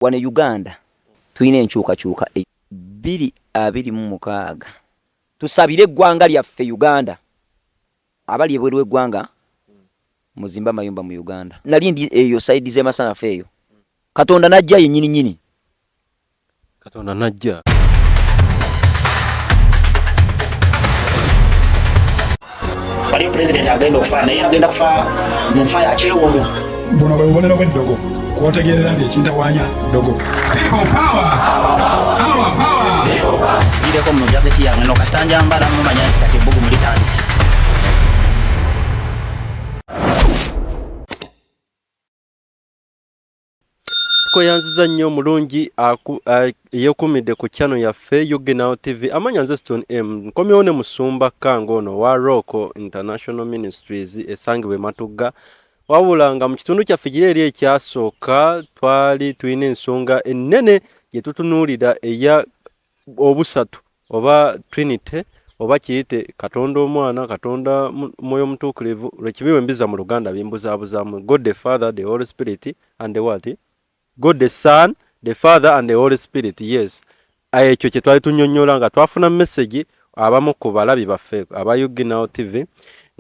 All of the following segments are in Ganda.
Wano Uganda tulina enkyukakyuka 226 tusabire eggwanga lyaffe Uganda abali ebweru w'eggwanga muzimba mayumba mu Uganda nali ndi eyo side ze Masanafu eyo Katonda najja yennyini nyini Katonda najja wali president agenda okufa naye agenda kufa mu nfa ya kyewono mbono bwebonera bw'eddogo kwotegerera nti ekintawanya ddogo ireko mu jaketi yange no kasitanja mbala mumanya nti kati ebbugu mulitandise koyanziza nnyo omulungi yekumidde ku channel yaffe Yugenawo TV amanya nze Stone M nkomyewo ne Musumba Kango ono wa Roko International Ministries esangibwe Matugga wabulanga mu kitundu kyaffe kiri eri ekyasooka twali tulina ensonga ennene gye tutunuulira eya obusatu oba Trinity oba kiyite Katonda omwana Katonda mwoyo mutuukirivu lwekibiwe embiza mu Luganda bimbuzaabuzamu God the Father the Holy Spirit and the what God the Son, the Father and the Holy Spirit. Yes. Ekyo kye twali tunnyonnyola nga twafuna message abamu ku balabi baffe aba Yugenawo TV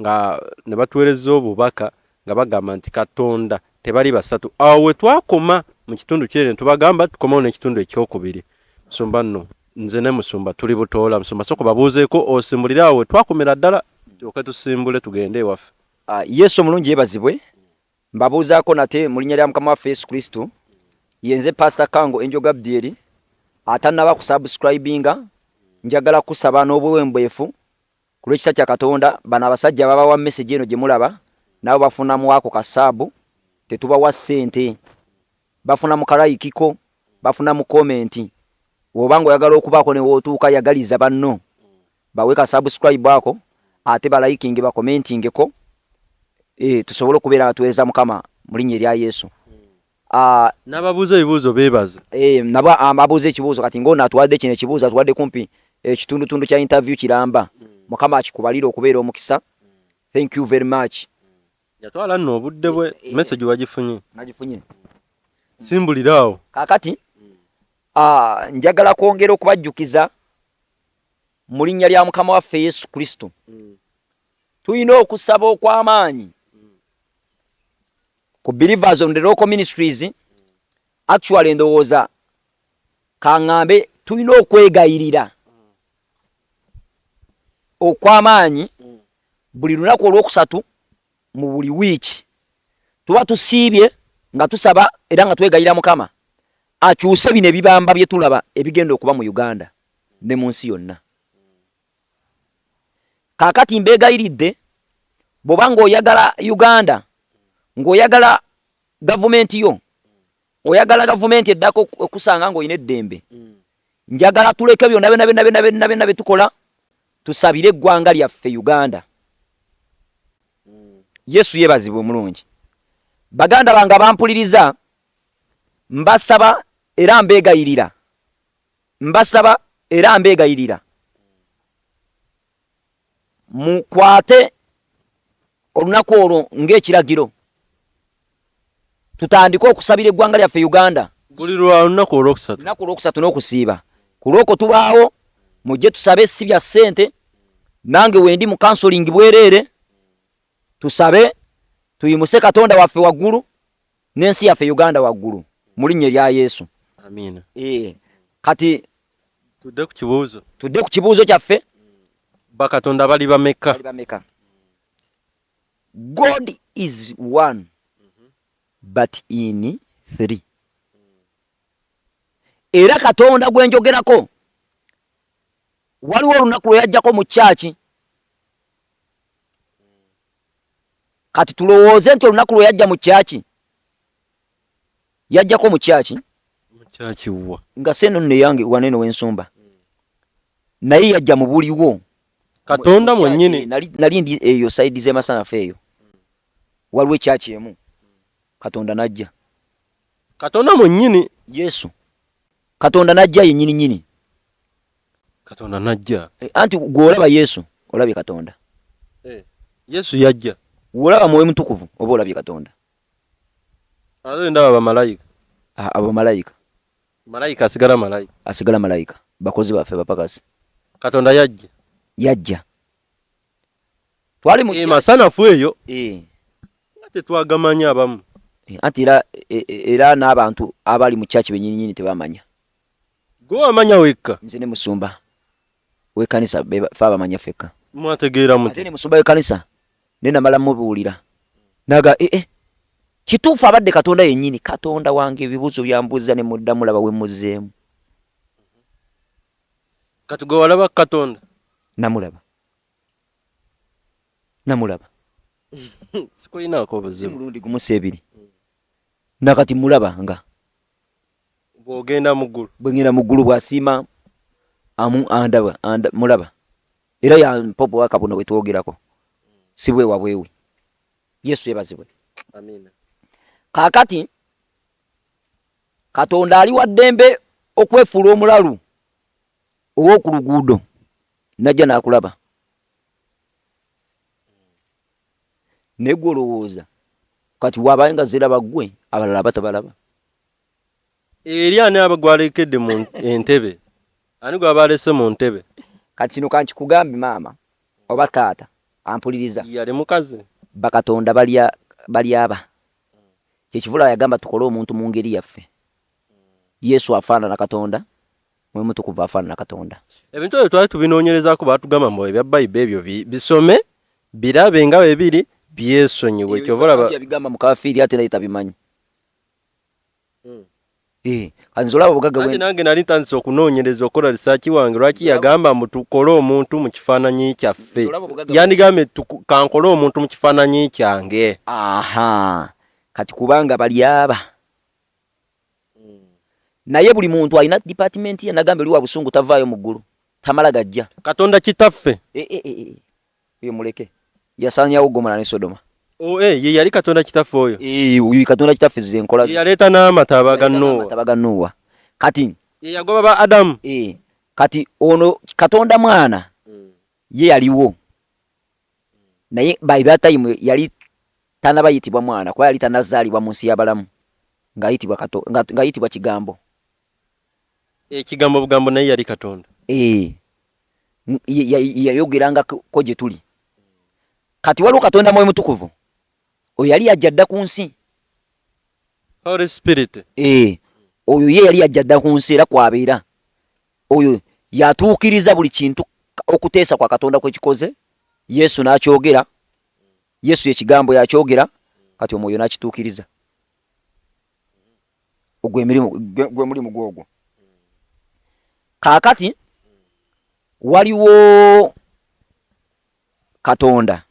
nga ne batuweereza obubaka nga bagamba nti Katonda tebali basatu. Awo we twakoma mu kitundu kye tubagamba tukomawo n'ekitundu ekyokubiri. Musumba nno nze ne Musumba tuli butoola Musumba soko babuuzeeko osimbulira awo twakomera ddala tusimbule tugende ewaffe. Yesu omulungi yebazibwe mbabuuzaako nate mu linnya lya Mukama waffe Yesu Kristo. Yenze Pastor Kango Enjoga Abdieri atanaba ku subscribinga njagala kusaba n'obuwembwefu ku lw'ekisa kya Katonda bana abasajja baba wa message eno gye mulaba nabo bafuna mu wako kasabu tetuba wa sente bafuna mu kalayikiko bafuna mu comment wobanga oyagala okubaako ne wootuuka yagaliza banno bawe ka subscribe ako ate ba liking ba commenting ko tusobole okubeera nga tuweereza Mukama mu linnya erya Yesu. Nababuuza ebibuuzo beebaza. Naba amabuuza ekibuuzo kati ng'ono atuwadde kino ekibuuzo atuwadde kumpi ekitundutundu kya interview kiramba. Mukama akikubalira okubeera omukisa. Thank you very much. Yatwala nno obudde bwe message wagifunye. Nagifunye. Simbuliraawo. Kaakati njagala kwongera okubajjukiza mu linnya lya Mukama waffe Yesu Kristo. Tuyina okusaba okw'amaanyi. Ku Believers on the Local Ministries actually ndowooza kangambe tulina okwegayirira okw'amaanyi buli lunaku olwokusatu mu buli wiiki tuba tusiibye nga tusaba era nga twegayira Mukama akyuse bino ebibamba bye tulaba ebigenda okuba mu Uganda ne mu nsi yonna. Kaakati mbeegayiridde bw'obanga oyagala Uganda ng'oyagala gavumenti yo oyagala gavumenti eddako okusanga ng'olina eddembe njagala tuleke byonna betukola tusabire eggwanga lyaffe Uganda. Yesu yeebazibwe omulungi. Baganda bange bampuliriza mbasaba era mbeegayirira mukwate olunaku olwo ng'ekiragiro tutandika okusabira eggwanga lyaffe Uganda buli lunaku olwokusatu n'okusiiba ku lwoko tubaawo mujje tusabe si bya ssente nange wendi mu counseling bwereere tusabe tuyimuse Katonda waffe waggulu n'ensi yaffe Uganda waggulu mu linnya erya Yesu. Amiina. Kati tudde ku kibuuzo kyaffe bakatonda bali bameka. God is one but in three. Era Katonda gwe njogerako waliwo olunaku lwe yajjako mu church. Kati tulowooze nti olunaku lwe yajja mu church yajjako mu church wa nga seno nne yange waneno w'ensumba naye yajja mu buliwo Katonda mwennyini. Nali ndi eyo side ze Masanafu eyo waliwo church emu Katonda najja. Katonda mwennyini. Yesu. Katonda najja yennyini nyini. Katonda najja. Anti gw'olaba Yesu olabye Katonda. Yesu yajja. Wolaba mwoyo mutukuvu oba olabye Katonda. Ate ndaba bamalayika. Abamalayika. Malayika asigala malayika. Asigala malayika. Bakozi baffe bapakasi. Katonda yajja. Twali mu masanafu eyo. Ate twagamanya abamu. Ati era n'abantu abali mu church benyinyini tebamanya. Gwe amanya wekka. Nze ne musumba w'ekkanisa fa bamanya fekka. Mwategeera muti. Ate ne musumba w'ekkanisa ne namala mubuulira. Naga kituufu abadde Katonda yennyini. Katonda wange ebibuuzo byambuuza ne muddamu laba we muzzeemu. Kati gwe walaba Katonda? Namulaba. Sikuyinaako buzibu. Mulundi gumu sebiri. Nakati mulaba nga. Bw'ogenda mu ggulu. Bw'engenda mu ggulu bw'asiima andaba mulaba. Era ya mpopo wa kabuno bwe twogerako. Si bwe wabwewe. Yesu yebazibwe. Amina. Kaakati Katonda ali wa ddembe okwefuula omulalu ow'oku luguudo. Najja n'akulaba. Ne gwe olowooza kati wabayenga ziraba ggwe abalala batabalaba. Eri ani abagwalekedde mu entebe? Ani gwabalese mu ntebe? Kati kino kankikugambe maama oba taata ampuliriza. Yali mukazi. Bakatonda bali aba. Kyekivula yagamba tukole omuntu mu ngeri yaffe. Yesu afaanana Katonda, mwe mutukuvu afaanana Katonda. Ebintu ebyo twali tubinoonyerezaako baatugamba mbu ebya Bayibuli ebyo bisome birabe nga bwe biri byesonyiwe. Kyovulaba bigamba mu kafiiri ate naye tabimanyi. Kanzolaba bugaga we. Nange nali ntandise okunoonyereza okola research wange lwaki yagamba mbu tukole omuntu mu kifaananyi kyaffe. Yandigambe kankole omuntu mu kifaananyi kyange. Aha. Kati kubanga bali aba. Naye buli muntu alina department ye nagambe liwa busungu tavaayo mu ggulu. Tamala gajja. Katonda kitaffe. Ye muleke. Yasanyawo Gomora ne Sodoma. Ye yali Katonda kitaffe oyo. Uyu Katonda kitaffe zenkola. Ye yaleeta n'amata Noah. Kati ye yagoba ba Adamu. Kati ono Katonda mwana ye yaliwo. Naye by that time yali tanabayitibwa mwana kwa yali tanazaalibwa mu nsi y'abalamu. Ngayitibwa kigambo. Ekigambo bugambo naye yali Katonda. Yayogeranga ko gye tuli. Kati waliwo Katonda mwoyo mutukuvu. Oyo yali yajjadda ku nsi. Holy Spirit. Oyo ye yali yajjadda ku nsi era kwabeera. Oyo yatuukiriza buli kintu okuteesa kwa Katonda kwe kikoze. Yesu n'akyogera. Yesu ye kigambo yakyogera. Kati omwoyo n'akituukiriza. Gwe mulimu gwogwo. Kaakati waliwo Katonda.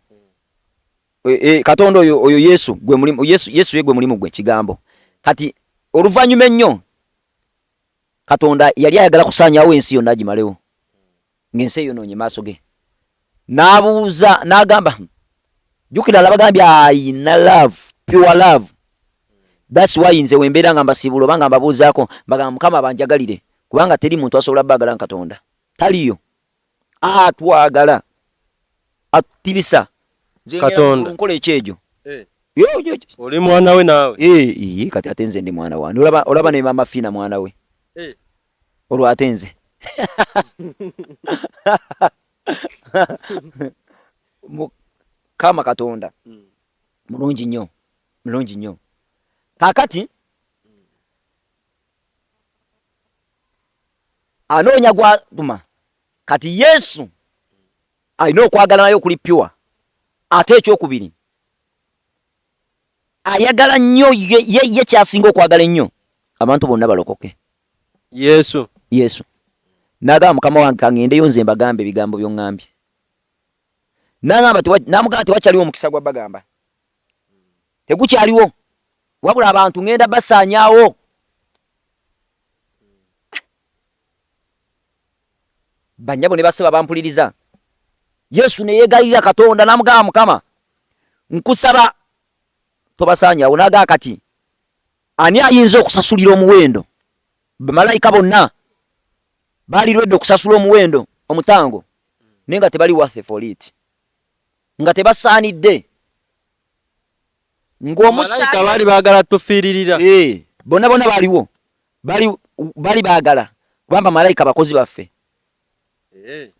Katonda oyo Yesu gwe mulimu Yesu ye gwe mulimu gwe kigambo. Kati oluvannyuma ennyo Katonda yali ayagala kusaanyawo ensi yonna agimalewo. Ng'ensi eyo noonye maaso ge. N'abuuza n'agamba jjukira labagambye ayina love, pure love. That's why nze wembeera nga mbasiibula oba nga mbabuuzaako mbagamba Mukama banjagalire kubanga teri muntu asobola baagala Katonda. Taliyo. Atwagala. Atibisa. Katonda. Nkola ekyejo. Oli mwana we naawe. Kati ate nze ndi mwana wange. Olaba ne mama Fina mwana we. Olwo ate nze. Mukama Katonda. Mulungi nnyo. Kakati anoonya gwatuma kati Yesu alina okwagala nayo kuli pure. Ate ekyokubiri ayagala nnyo ye kyasinga okwagala ennyo abantu bonna balokoke. Yesu n'agamba Mukama wange kangendeyo nze mbagambe ebigambo by'oŋŋambye. N'amugamba tewakyaliwo omukisa gwa bagamba. Tegukyaliwo. Wabula abantu ngenda basaanyaawo. Bannyabo ne basaba bampuliriza. Yesu ne yeegayirira Katonda n'amugamba Mukama nkusaba tobasaanyaawo. N'agamba kati ani ayinza okusasulira omuwendo? Bamalayika bonna baali lwedde okusasula omuwendo omutango naye nga tebali worth for it. Nga tebasaanidde. Ng'omusaalika baali baagala tufiiririra. Bonna baaliwo. Bali bali baagala kubanga malayika bakozi baffe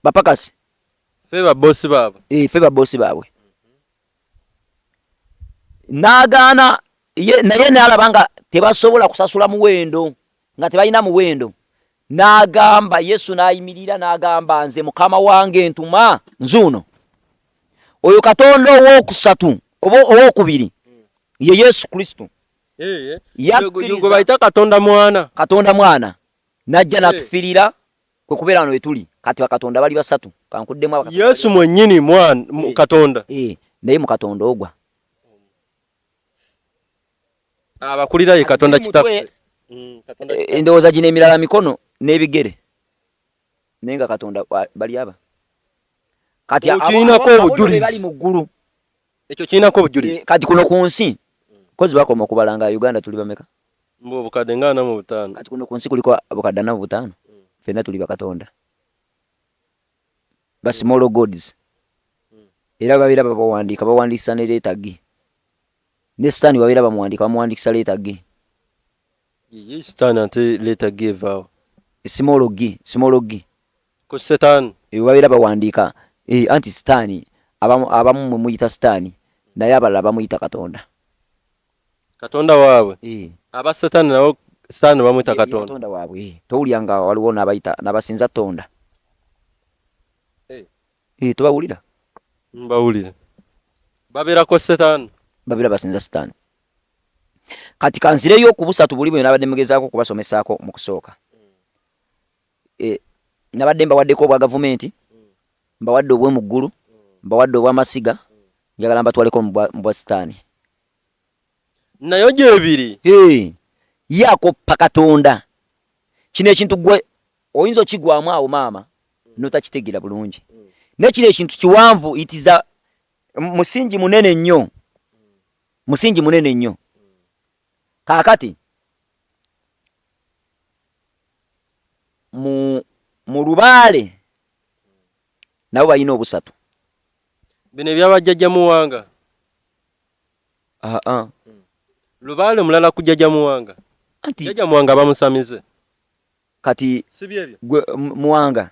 bapakasi ffe babbosi baabwe ffe babbosi baabwe n'agaana naye n'alaba nga tebasobola kusasula muwendo nga tebalina muwendo n'agamba Yesu n'ayimirira n'agamba nze mukama wange ntuma nzuuno oyo Katonda owookusatu oba owookubiri ye Yesu Kristo gwe bayita Katonda mwana najja n'atufiirira kwe kubeera wano we tuli kati bakatonda bali basatu kankuddemu Yesu mwennyini mwana Katonda naye mu Katonda ogwa abakulira ye Katonda kitaffe endowooza gino emirala mikono n'ebigere naye nga Katonda bali aba kati kiinako obujulizi bali mu ggulu ekyo kiinako obujulizi kati kuno ku nsi kozi bakoma okubalanga Uganda tuli bameka mbu obukadde nga 45 kati kuno ku nsi kuliko obukadde 45 ffenna tuli bakatonda ba small gods era babeera bawandiisa ne leetagi ne Sitaani babeera bamuwandiikisa leetagi ye Sitaani ate leetagi evaawo small g ko Setaani babeera bawandiika anti Sitaani abamu muyita Sitaani naye abalala bamuyita Katonda waabwe aba Setaani nabo Sitaani bamuyita Katonda waabwe towulyanga waliwo n'abasinza Tonda tobawulira mbawulira babeerako Setaani babeera basinza Sitaani kati kanzireyo ku busatu buli bwe nabadde mugezaako kubasomesaako mu kusooka nabadde mbawaddeko obwa gavumenti mbawadde obw'emu ggulu mbawadde obw'amasiga njagala mbatwaleko mu bwa Sitaani nayo gyebiri ye akoppa Katonda kino ekintu gwe oyinza okigwamu awo maama notakitegeera bulungi naye kino ekintu kiwanvu itiza musingi munene nnyo kaakati mu Lubaale nabo balina obusatu bino ebyabajjajja muwanga Lubaale mulala ku jjajja muwanga anti jjajja muwanga bamusamize kati sibyebyo gwe muwanga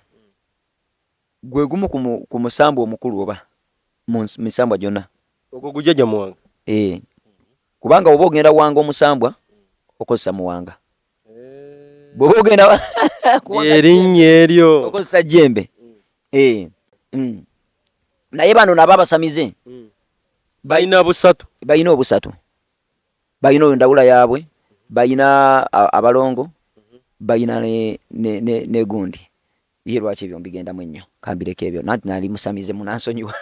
gwe gumu ku musambo omukulu oba mu misambwa gyonna ogwo gujjajja muwanga kubanga oba ogenda wanga omusambwa okozesa muwanga bw'oba ogenda erinnya eryo okozesa jjembe naye bano nabo abasamize balina busatu balina obusatu balina oyo ndawula yaabwe balina abalongo balina ne gundi ye lwaki ebyo mbigendamu ennyo kambireko ebyo nanti nali musamize munansonyiwa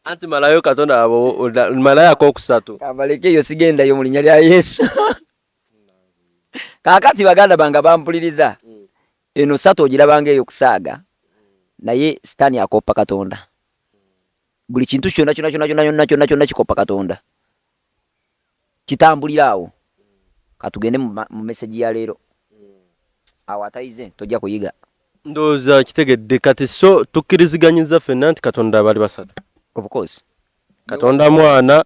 anti malayo Katonda abo malayo akokusatu kabaleke eyo sigendayo mu linnya lya Yesu kaakati baganda bange bampuliriza eno satu ogirabanga eyo kusaaga naye Sitaani akoppa Katonda buli kintu kyonna kikoppa Katonda kitambulira awo katugende mu message ya leero awo atayize tojja kuyiga ndowooza kitegedde kati so tukkiriziganyiza ffenna nti Katonda bali basatu of course Katonda mwana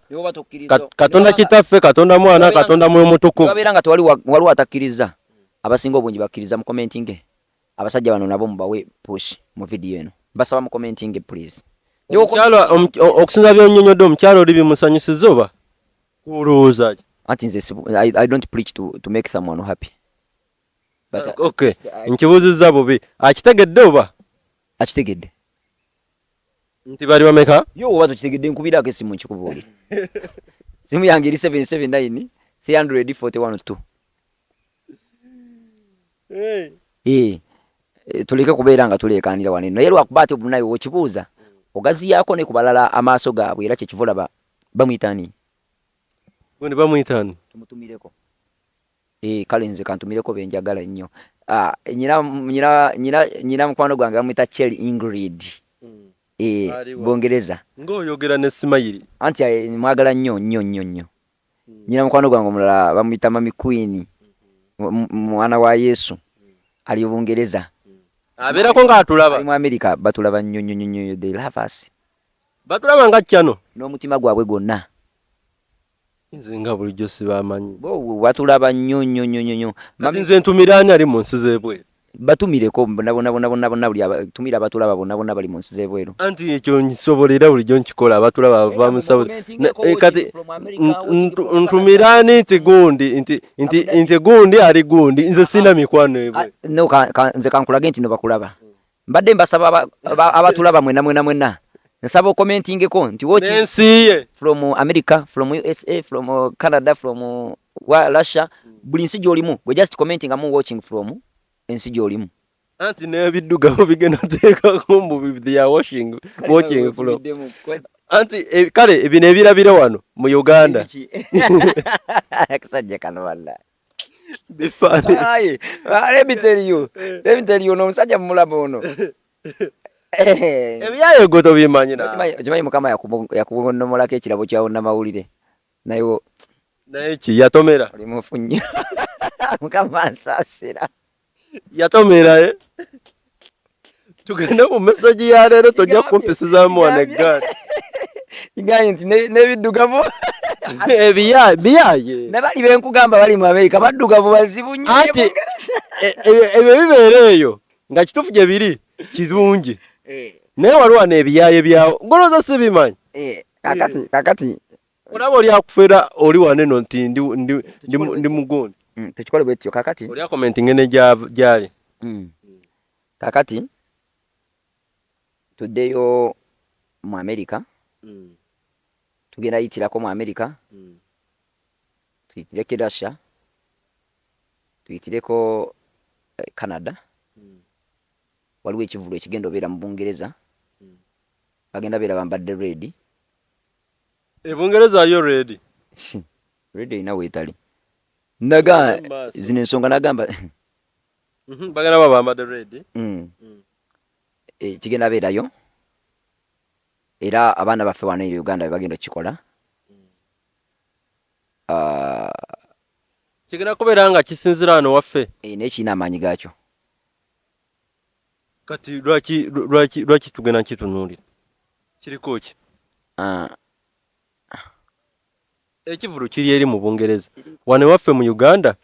Katonda kitaffe Katonda mwana Katonda mwoyo mutukuvu babeera nga waliwo atakkiriza abasinga obungi bakkiriza mu commenting abasajja bano nabo mubawe push mu video eno basaba mu commenting please okusinza byonyonyodde omukyalo oli bimusanyusiza oba olowooza anti nze I don't preach to make someone happy but okay nkibuuzizza bubi akitegedde oba akitegedde nti bali bameka yo oba tokitegedde nkubiraako essimu nkikubuulira simu yange eri 779 341 tuleke kubeera nga tuleekaanira wano naye lwakuba ati obunaye okibuuza ogaziyaako ne ku balala amaaso gaabwe era kyekivulaba bamuyitaani bwe bamuyitaani tumutumireko kale nze kantumireko benjagala nnyo nyina mukwano gwange bamuyita Cherry Ingrid Bongereza ng'oyogera ne Simayiri anti mwagala nnyo nyina mukwano gwange omulala bamuyita Mami Queen mwana wa Yesu ali Bungereza abeerako ng'atulaba mu America batulaba nnyo they love us batulaba nga kyano n'omutima gwabwe gwonna nze nga bulijjo sibamanyi bo watulaba nnyo kati nze ntumira ani ali mu nsi z'ebweru batumireko bonna buli tumira abatulaba bonna bali mu nsi z'ebweru anti ekyo nkisobolera bulijjo nkikola abatulaba bava mu South kati ntumira ani nti gundi nti gundi ali gundi nze sina mikwano ebwe no nze kankulage nti no bakulaba mbadde mbasaba abatulaba mwena nsaba commentingeko nti nensiye from America, from USA, from Canada, from Russia, buli nsi gy'olimu we just commenting I'm watching from ensi gy'olimu anti n'ebiddugavu bigenda teekako mbu they are watching from anti kale ebino ebirabira wano mu Uganda akasajja kano walla bifane let me tell you no musajja mulaba ono ebyayo goto bimanyi na okimanyi mukama yakubonomolako ekirabo kyawo namawulire naye ki yatomera oli mufu nnyo mukama ansasira yatomera tugenda mu message ya leero tojja kumpisizamu waneggaali iganye nti n'ebiddugavu biyaye nabali benkugamba bali mu Amerika baddugavu bazibu nnyo ati ebyo bibeera eyo nga kituufu gye biri kirungi naye waliwo n'ebiyaye byawo ngoloza sibimanyi kakati olaba oli akufeera oli waneno nti ndi mugundi tekikole bwetyo kakati oli akomenti ngene gyali kakati tuddeyo mu Amerika tugenda yitirako mu Amerika tuyitireko Russia tuyitireko Canada waliwo ekivulo ekigenda obeera mu Bungereza bagenda beera bambadde red Bungereza aliyo red ina weetali naga zino ensonga nagamba bagenda bambadde red kigenda beerayo era abaana baffe wano e Uganda bagenda okikola kigenda kubeera nga kisinzira wano waffe naye kirina amaanyi gaakyo kati lwaki tugenda kitunuulira kiriko ki ekivulu kiri eri mu Bungereza wane waffe mu Uganda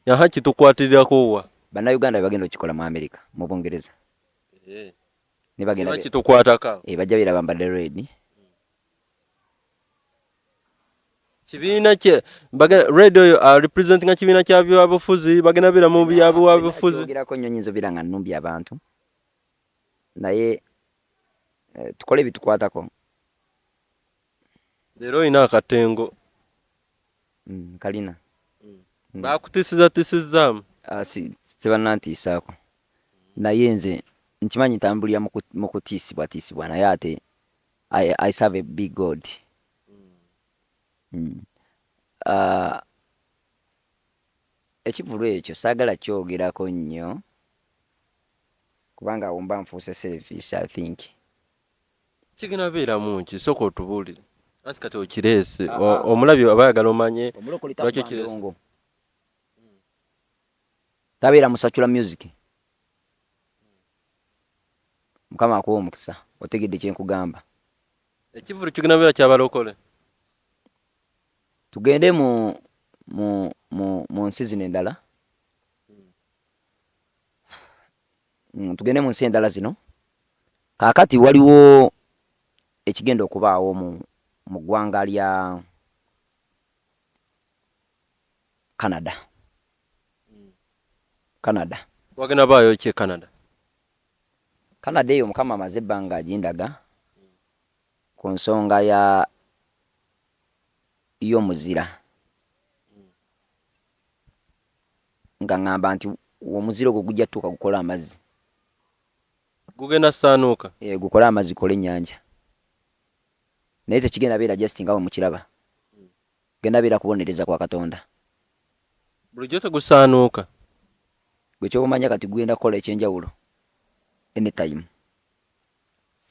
yaha kitukwatirirako wa bannayuganda bagenda okikola mu Amerika mu Bungereza ne bagenda kitukwataka bajja beera bambadde red kibiina kye radio representing kibiina kya byabufuzi bagenda beera mu byabufuzi ogirako nnyo nyinza obeera nga nnumbya abantu naye tukole ebitukwatako leero olina akatengo kalina bakutisizatisizaamu tebanantiisaako naye nze nkimanyi ntambulira mu kutiisibwatiisibwa naye ate I serve a big God ekivulu ekyo saagala kyogerako nnyo kubanga wumba nfuuse service I think kigenda beeramu nki sooka otubuulire anti kati okireese omulabi abayagala omanye lwaki okireese tabeera musacula music mukama akuwa omukisa otegedde kyenkugamba ekivulu kigenda beera kyabalokole tugende mu nsi zino endala tugende mu nsi endala zino kaakati waliwo ekigenda okubaawo mu ggwanga lya Canada wagenda baayo ki Canada eyo mukama amaze ebbanga agindaga ku nsonga y'omuzira nga ngamba nti omuzira ogwo gujja tuuka gukola amazzi gugenda saanuuka gukola amazzi kola ennyanja naye tekigenda beera just nga bwe mukiraba genda beera kubonereza kwa Katonda bulijjo tegusaanuuka gwe kyokumanya kati gugenda kukola ekyenjawulo anytime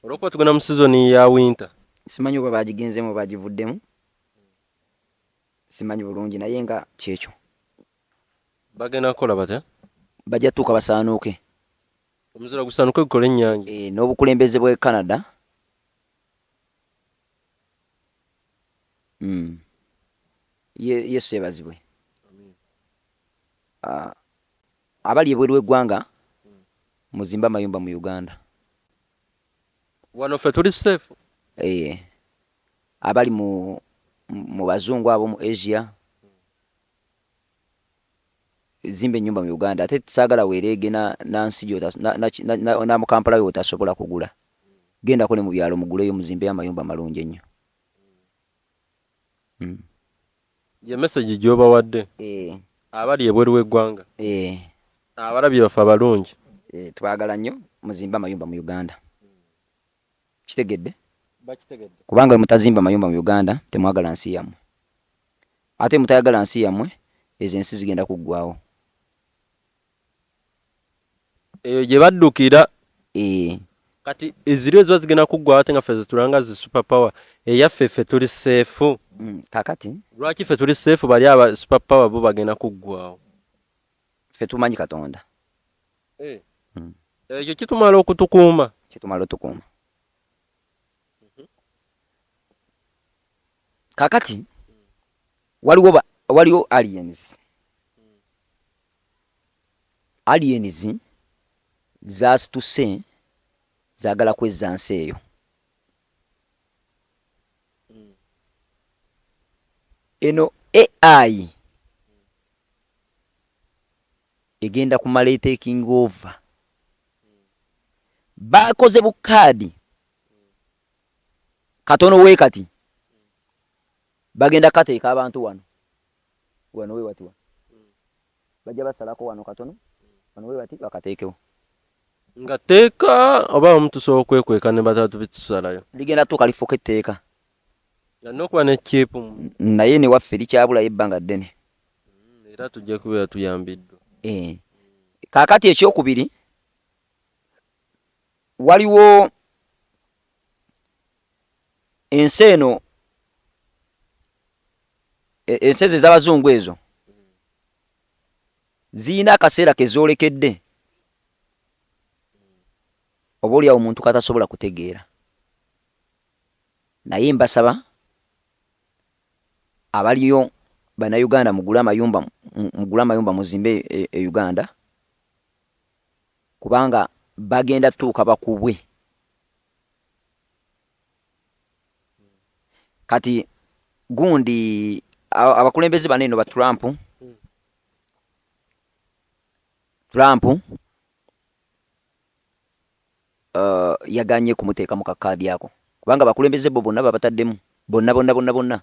olwokuba tugenda mu sizoni ya winter simanyi oba bagigenzeemu bagivuddemu simanyi bulungi naye nga kyekyo bagenda kukola batya bajja tuuka basaanuuke omuzira gusaanuke gukola ennyanja n'obukulembeze bw'e Canada Yesu yebazibwe. Abali ebweru w'eggwanga muzimba amayumba mu Uganda. Wano ffe tuli safe. Abali mu bazungu abo mu Asia zimbe ennyumba mu Uganda ate tusaagala weereege nansi na mu Kampala yo otasobola kugula. Gendako ne mu byalo muguleyo muzimbe amayumba malungi ennyo. Ye message gy'obawadde abali ebweru w'eggwanga. Abalabye baffe abalungi. Twagala nnyo muzimbe amayumba mu Uganda. Kitegedde? Bakitegedde. Kubanga mutazimba amayumba mu Uganda temwagala nsi yammwe. Ate mutayagala nsi yammwe ezo ensi zigenda kuggwawo. Eyo gye baddukira. Kati eziri ezo zigenda kuggwawo ate nga ffe zitulanga zi super power. Eyaffe ffe tuli safe. Kakati lwaki ffe tuli safe bali aba super power bo bagenda kuggwawo? Ffe tumanyi Katonda. Ekyo kitumala okutukuuma. Kakati waliwo aliens. Aliens zasituse zaagala kwezza nsi eyo. Eno AI egenda kumala taking over. Bakoze bukaadi katono weekati bagenda kateeka abantu wano we wati bajja basalako wano katono wano we wati bakateekewo nga teeka oba omuntu sobola okwekweka ne batatu bitusalayo ligenda tuuka lifuuka etteeka n'okuba ne chipu naye ne waffe likyabulayo ebbanga ddene era tujja kubeera tuyambiddwa. Kaakati ekyokubiri waliwo ensi eno ensi ez'abazungu ezo ziyina akaseera kezoolekedde oba oliawo omuntu katasobola kutegeera. Naye mbasaba abaliyo bannayuganda mugule amayumba muzimbe e Uganda kubanga bagenda tuuka bakubwe. Kati gundi abakulembeze baneno ba Trump yaganye kumuteeka mu kakaadi ako kubanga abakulembeze bo bonna babataddemu bonna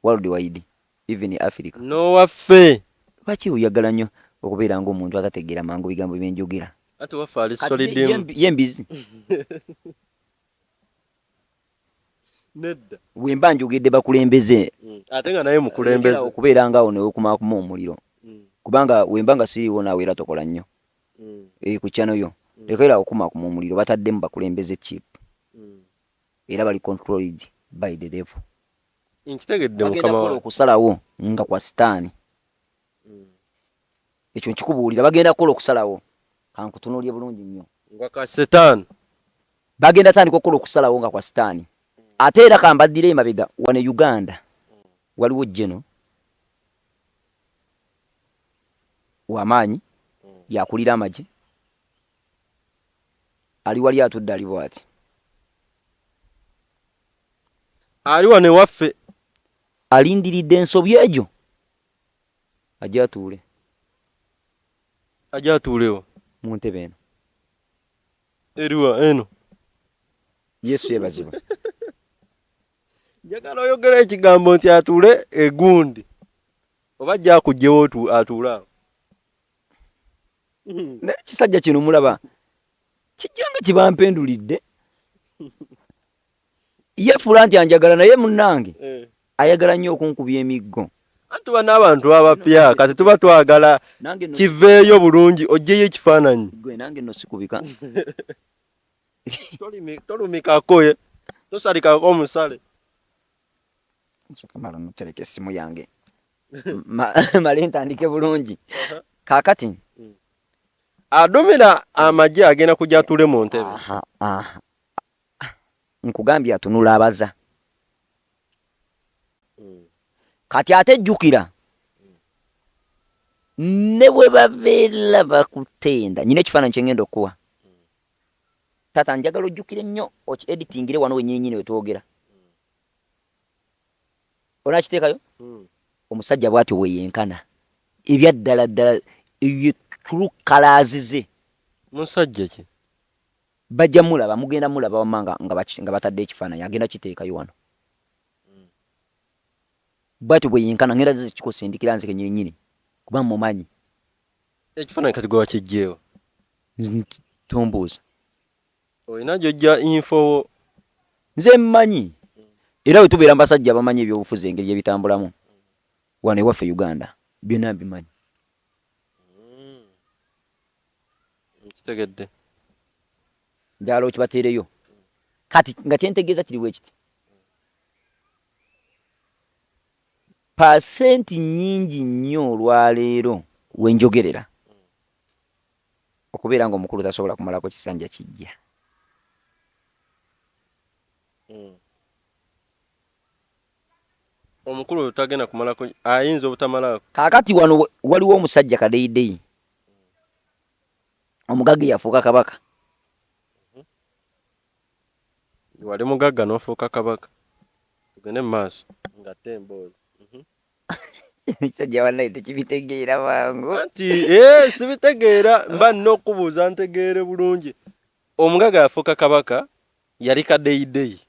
worldwide even Africa. No waffe Lwaki oyagala nnyo okubeera ng'omuntu atategeera mangu bigambo byenjogera? ate waffe ali solidimu yembizi nedda wemba njogedde bakulembeze ate nga naye mukulembeze okubeera ngaawo neweekumaakuma omuliro kubanga wemba nga siriiwo naawe era tokola nnyo ku channel yo lekera okumaakuma omuliro bataddemu bakulembeze cheap era bali controlled by the devil. Nkitegedde mukama wawe okusalawo nga kwa sitaani ekyo nkikubuulira bagenda kukola okusalawo kankutunuulye bulungi nnyo nga ka setaani bagenda tandika okukola okusalawo nga kwa sitaani ate era kambaddira emabega wane Uganda waliwo jeno w'amaanyi yakulira amagye ali wali atudde ali bw'ati ali wane waffe alindiridde ensobi egyo ajja atuulewo mu ntebe eno eriwa eno. Yesu yebazibwa. Njagala oyogera ekigambo nti atuule egundi oba ajja akugyewo atuule awo. N'ekisajja kino mulaba kijja nga kibampendulidde yefuula nti anjagala naye munnange ayagala nnyo okunkubya emiggo. Tuba n'abantu abapya kati tuba twagala kiveeyo bulungi oggyeyo ekifaananyi. Gwe nange nno sikubika. Tolumikako tosalikako omusale. Nsoka mala mutereka essimu yange male ntandike bulungi. Kaakati adumira amagye agenda kujja atuule mu ntebe. Nkugambye atunula abaza. kati ate jjukira ne bwe babeera bakutenda nyina ekifaananyi kye ngenda okuwa taata njagala ojjukire nnyo editingire wano wennyini wetwogera onakiteekayo omusajja bw'atyo weyenkana ebyaddala ddala tulukkalaazize musajja ki bajja mulaba mugenda mulaba wamma nga batadde ekifaananyi agenda kiteekayo wano bw'atyo bweyenkana ngenda kikusindikira nze kenyininyini kuba mumanyi ekifaananyi kati gwe wakijjeewo tombuuza olina gyojja info nze mmanyi era bwe tubeera mbasajja bamanyi ebyobufuzi engeri gyebitambulamu wano ewaffe Uganda byonna mbimanyi kitegedde njagala okibateereyo kati nga kyentegeeza kiriwo ekiti pasenti nnyingi nnyo olwaleero wenjogerera okubeera nga omukulu tasobola kumalako kisanja kijja omukulu tagenda kumalako ayinza obutamalako kaakati wano waliwo omusajja kadeyideyi omugagga yafuuka kabaka wali mugagga n'ofuuka kabaka tugende mu maaso nga temboozi ekisajja wannaye tekibitegeera mangu anti sibitegeera mba nina okubuuza ntegeere bulungi omugagga yafuuka kabaka yali kadeyideyi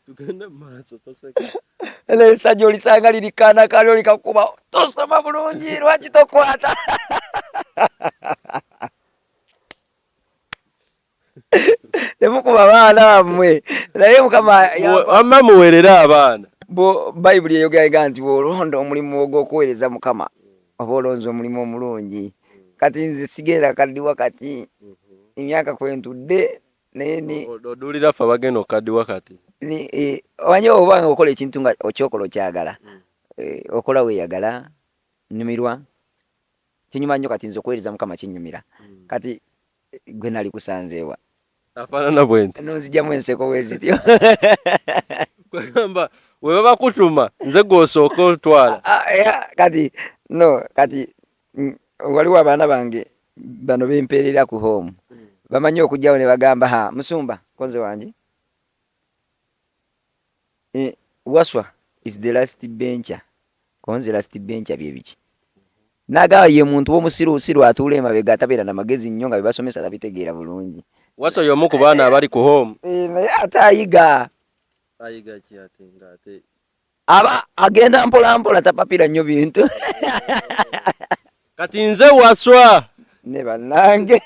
tugende mu maaso toseka esajja olisanga lirikaana kali olikakuba tosoma bulungi lwaki tokwata temukuba baana bammwe naye mukama amma muweerere abaana bayibuli eyogeraga nti bw'olonda omulimu ogw'okuweereza mukama oba olonze omulimu omulungi kati nze sigenda kaddiwa kati emyaka kwentudde naye oduulira ffe abagenda okaddiwa kati omanyi obanga okola ekintu nga okyokola okyagala okola weeyagala nyumirwa kinyuma nnyo kati nze okuweereza mukama kinyumira kati gwe nali kusanzeewa afaanana bwe nti nonzijjamu enseko wezityo kwegamba we baba kutuma nze gw'osooka otwala kati no kati waliwo abaana bange bano bempeerera ku home bamanyi okujjawo ne bagamba musumba konze wange waswa is the last bencher konze last bencher byebiki nagaba ye muntu w'omusirusiru atuula emabega atabeera na magezi nnyo nga bebasomesa tabitegeera bulungi waswa y'omu ku baana abali ku home naye ate ayiga ki ate ng'ate aba agenda mpolampola tapapira nnyo bintu kati nze waswa ne bannange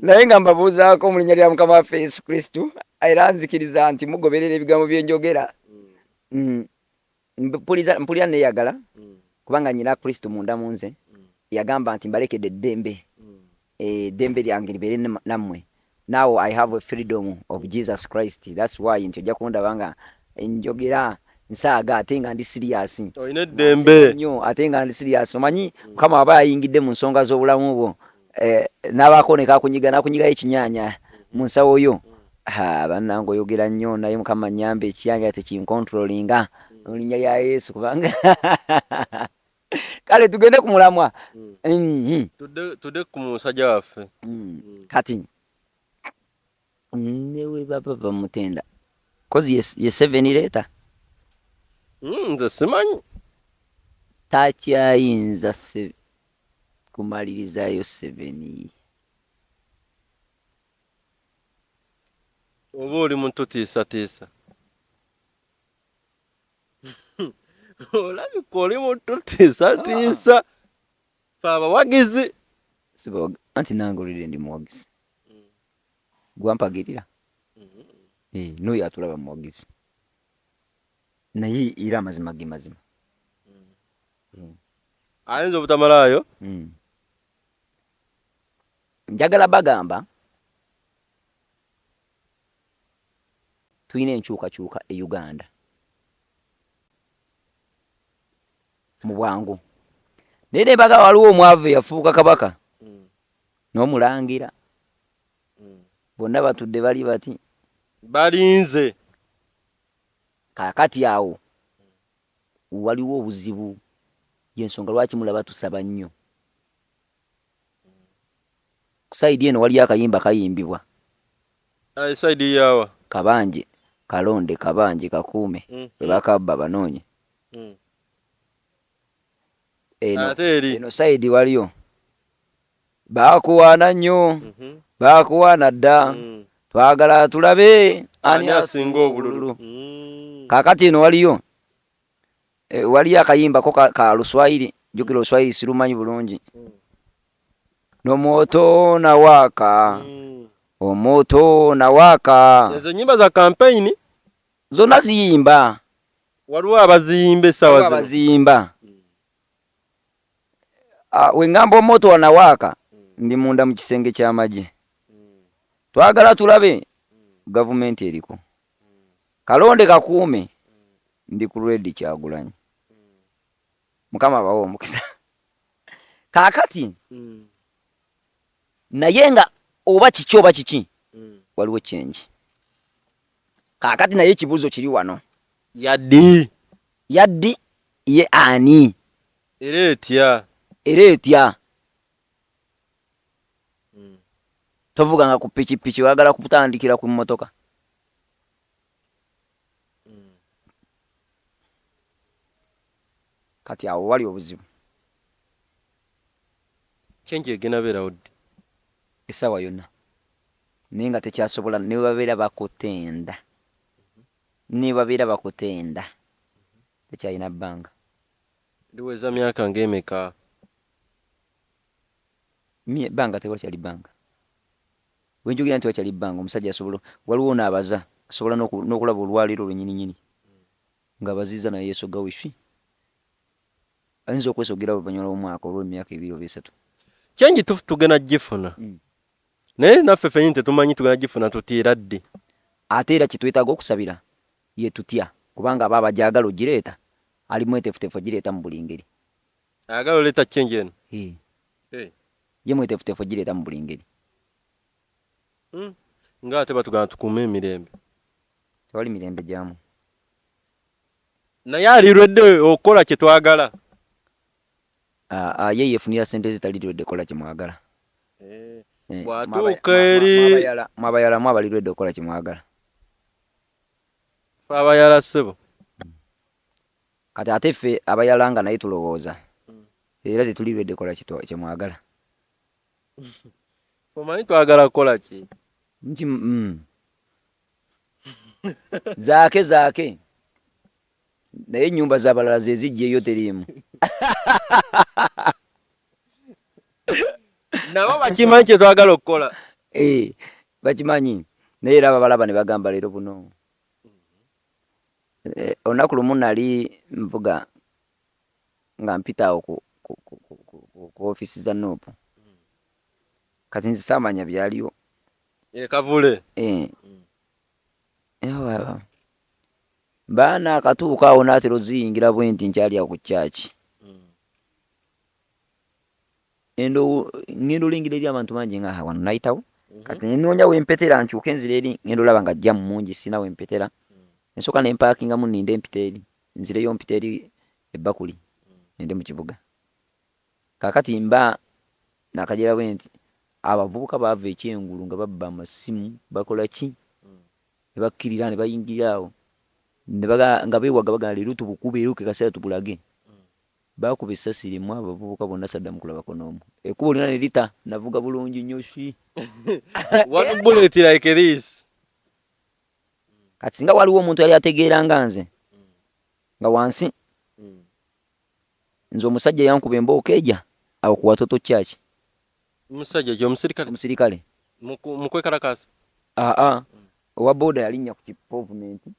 naye nga mbabuuzaako mu linnya lya mukama waffe Yesu Kristo era nzikiriza nti mugoberera ebigambo byenjogera mpulira neeyagala kubanga nyina Kristo munda mu nze yagamba nti mbalekedde eddembe eddembe lyange libeere nammwe now I have a freedom of Jesus Christ that's why nti ojja kundaba nga njogera nsaaga ate nga ndi serious olina eddembe nnyo ate nga ndi serious omanyi mukama aba ayingidde mu nsonga z'obulamu bwo n'abaako ne kakunyigayo ekinyaanya mu nsawo yo bannange oyogera nnyo naye mukama nnyambe ekiyanja tekinkontrolinga mu linnya lya Yesu kubanga kale tugende ku mulamwa tudde ku musajja waffe kati newe baba bamutenda kozi ye 7 leeta nze simanyi takyayinza kumalirizayo 7 oba oli muntu tiisatiisa olabika oli muntu tiisatiisa fe abawagizi anti nange olire ndi muwagizi gwampagirira n'oyo atulaba muwagizi naye era amazima ge mazima ayinza obutamalayo njagala bagamba tulina enkyukakyuka e Uganda mu bwangu naye ne baga waliwo omwavu yafuuka kabaka n'omulangira bonna batudde bali bati balinze kaakati awo waliwo obuzibu yensonga lwaki mulaba tusaba nnyo ku sayidi eno waliyo akayimba kayimbibwa sayidi yawa kabanje kalonde kabanje kakuume bebakabba banoonye eno sayidi waliyo bakuwaana nnyo bakuwaana dda twagala tulabe ani asinga obululu kaakati eno waliyo akayimba ka Luswayiri jukira Luswayiri sirumanyi bulungi n'omoto nawaka omoto nawaka ezo nyimba za campaign zonna ziyimba waliwo abaziyimba esawa zino abaziyimba wengamba omoto wanawaka ndi munda mu kisenge ky'amagye twagala tulabe gavumenti eriko kalonde kakuume ndi ku Red Kyagulanyi mukama abawo omukisa kaakati naye nga oba kiki oba kiki waliwo change kaakati naye ekibuuzo kiri wano yaddi ye ani era etya tovuga nga ku pikipiki wagala kutandikira ku mmotoka kati awo wali obuzibu change egena beera oddi esawa yonna naye nga tekyasobola ne babeera bakutenda tekyalina bbanga liweza myaka ng'emeka bbanga tewakyali bbanga wenjogera nti wakyali bbanga omusajja asobola waliwo naabaza asobola n'okulaba olwaliro lwennyininyini ng'abaziza naye yesoga wifi ayinza okwesogera oluvannyuma lw'omwaka olw'emyaka 2 oba 3 kyengi tugenda gifuna naye naffe ffennyini tetumanyi tugenda gifuna tutiira ddi ate era kitwetaaga okusabira ye tutya kubanga aba abajagala ogireeta ali mwetefutefu ogireeta mu buli ngeri ayagala oleeta kyengi eno ye mwetefutefu ogireeta mu buli ngeri nga ate batugana tukuume emirembe tewali mirembe gyamu naye alirwedde okukola kye twagala ye yeefunira sente zitalirwedde kola kye mwagala bw'atuuka eri mwabayalamu abalirwedde okukola kye mwagala fe abayala ssebo kati ate ffe abayala nga naye tulowooza era tetulirwedde kola kye mwagala omanyi twagala kukola ki nti zaake naye ennyumba z'abalala ze zijjeeyo teriimu nabo bakimanyi kye twagala okukola bakimanyi naye era ababalaba ne bagamba leero buno olunaku lumu nali nvuga nga mpita awo ku ofiisi za Nuupu kati nzi saamanya byaliwo kavule baana akatuuka awo naatera oziyingira bwe nti nkyali ku kyaki ngendo olingira eri abantu bangi nga wano nayitawo kati nenoonya wempetera nkyuke enzira eri ngendo olaba nga jjamu mungi sina wempetera ensooka nempaakingamu ninde empita eri nzireyo mpita eri ebbakuli nende mu kibuga kaakati mba nakagera bwe nti abavubuka baava ekyengulu nga babba amasimu bakola ki ne bakkirira ne bayingira awo nga beewaga bagana leero tubukube era kaseera tubulage bakuba essasi limu abavubuka bonna saddamu kulabako n'omu ekkubo lyonna ne lita navuga bulungi nnyo shi one bullet like this kati singa waliwo omuntu yali ategeera nga nze nga wansi nze omusajja yankuba embooka ejja awo ku Watoto Church omusajja omusirikale mukwekalakasa owa booda yalinnya ku kipavumenti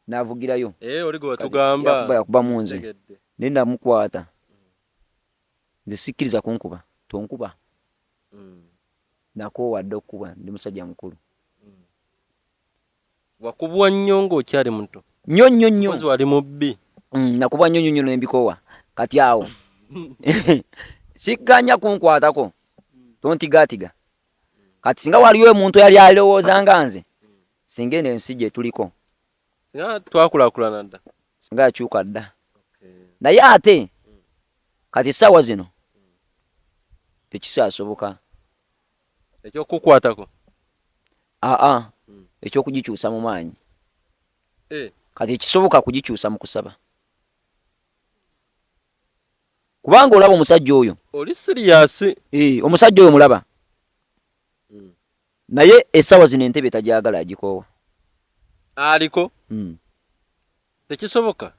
n'avugirayo oligo watugamba yakuba mu nze ne namukwata nze sikkiriza kunkuba tonkuba nakoowadde okukuba ndi musajja mukulu wakubwa nnyo ng'okyali muto nnyo wali mubbi nakubwa nnyo nembikoowa kati awo sigganya kunkwatako tontigaatiga kati singa waliyo omuntu yali alowooza nga nze singa eno ensi gye tuliko singa twakulakulana dda singa akyuka dda naye ate kati essaawa zino tekisaasoboka ekyokukwatako ekyokugikyusa mu maanyi kati ekisoboka kugikyusa mu kusaba kubanga olaba omusajja oyo oli siriyasi omusajja oyo mulaba naye essaawa zino entebe tajagala agikoowa aliko tekisoboka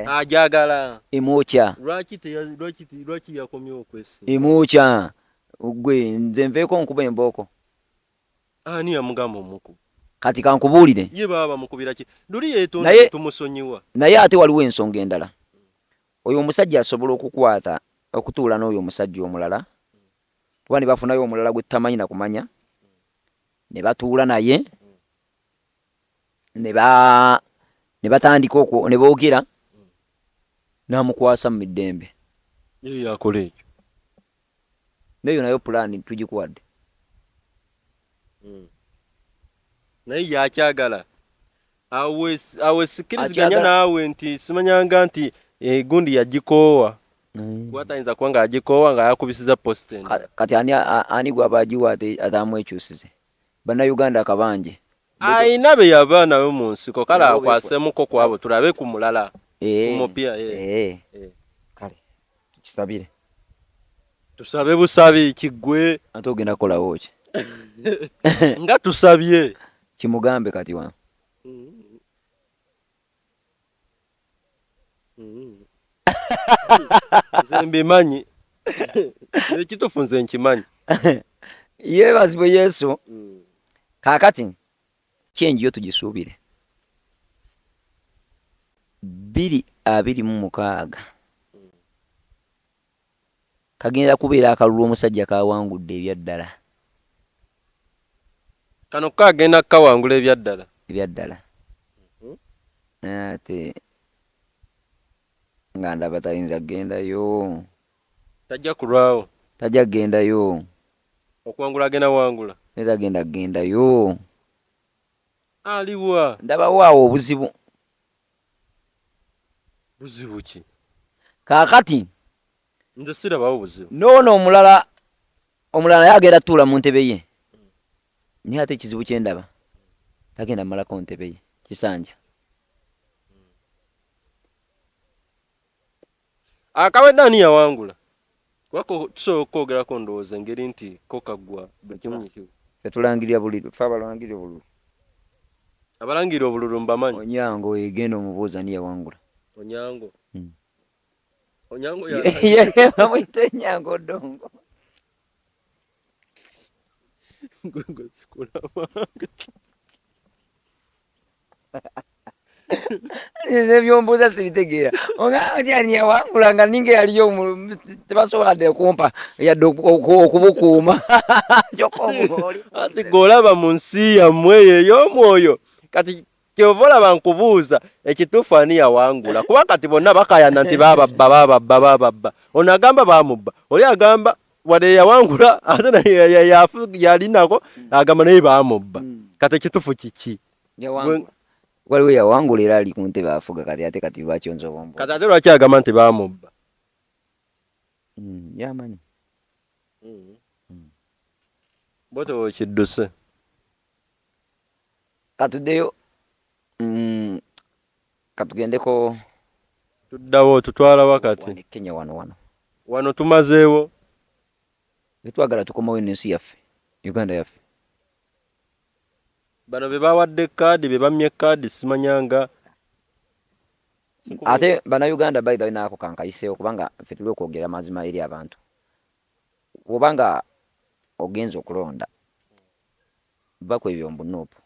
ajagala emwokya lwaki yakomyewo okwesi emwokya gwe nze nveeko nkuba embooko ani yamugamba omukubu kati kankubuulire ye baba bamukubira ki luli yeetonda tumusonyiwa naye ate waliwo ensonga endala oyo omusajja asobola okukwata okutuula n'oyo omusajja omulala kuba ne bafunayo omulala gwe tamanyi na kumanya ne batuula naye ne batandika okwo ne boogera n'amukwasa mu middembe ye yakola ekyo neyo nayo pulaani tugikuwadde naye yakyagala awe sikiriziganya naawe nti simanyanga nti gundi yagikoowa gwatayinza kuba nga agikoowa nga yakubisiza positen kati ani gwaba agiwa atamwekyusize bannayuganda akabanje ayina be yava nawe mu nsiko kale akwasemuko kwabo tulabe ku mulala kumupya kale tukisabire tusabe busabi kiggwe ate ogenda kukolawo ki nga tusabye kimugambe kati wa nze mbimanyi ekitufu nze nkimanyi yeebazibwe yesu kaakati kyenji yo tugisuubire 2:26 kagenda kubeera akalulu omusajja kawangudde ebyaddala kano kagenda kawangula ebyaddala ate nga ndaba tayinza gendayo tajja kulwawo tajja gendayo okuwangula agenda wangula netagenda gendayo aliwa ndabawo awo obuzibu buzibu ki kaakati nze sirabawo buzibu noono omulala naye agenda tuula mu ntebe ye naye ate ekizibu kyendaba tagenda malako ntebe ye kisanja akawedde ani yawangula kubako tusobola okwogerako ndowooza engeri nti ko kaggwa buli kimu nyikiwo fetulangirira bululu fe abalangirira obululu abalangirira obululu mbamanyi Onyango egenda omubuuza ni yawangula Onyango Onyango bamuyita Enyango Dongo ebyombuuza sibitegeera oŋaani yawangula nga ninga yaliyo tebasobola dde kumpa yadde okubukuuma ati golaba mu nsi yammwe ey'omwoyo kati kyova olaba nkubuuza ekituufu ani yawangula kuba kati bonna bakayana nti bababba ono agamba bamubba oli agamba wadde yawangula ate yalinako agamba naye bamubba kati ekituufu kiki waliwo yawangula era ali ku ntebe afuga kati bakyonza obwombo kati ate lwaki agamba nti bamubba yamanyi botewo kidduse katuddeyo katugendeko tuddawo tutwala wakati Kenya wano tumazeewo twagala tukomawo ensi yaffe Uganda yaffe bano be bawadde kaadi be bamye kaadi simanyanga ate bannayuganda baithawe naako kankayiseewo kubanga ffe tuli okwogera mazima eri abantu obanga ogenza okulonda bako ebyo mbunuupu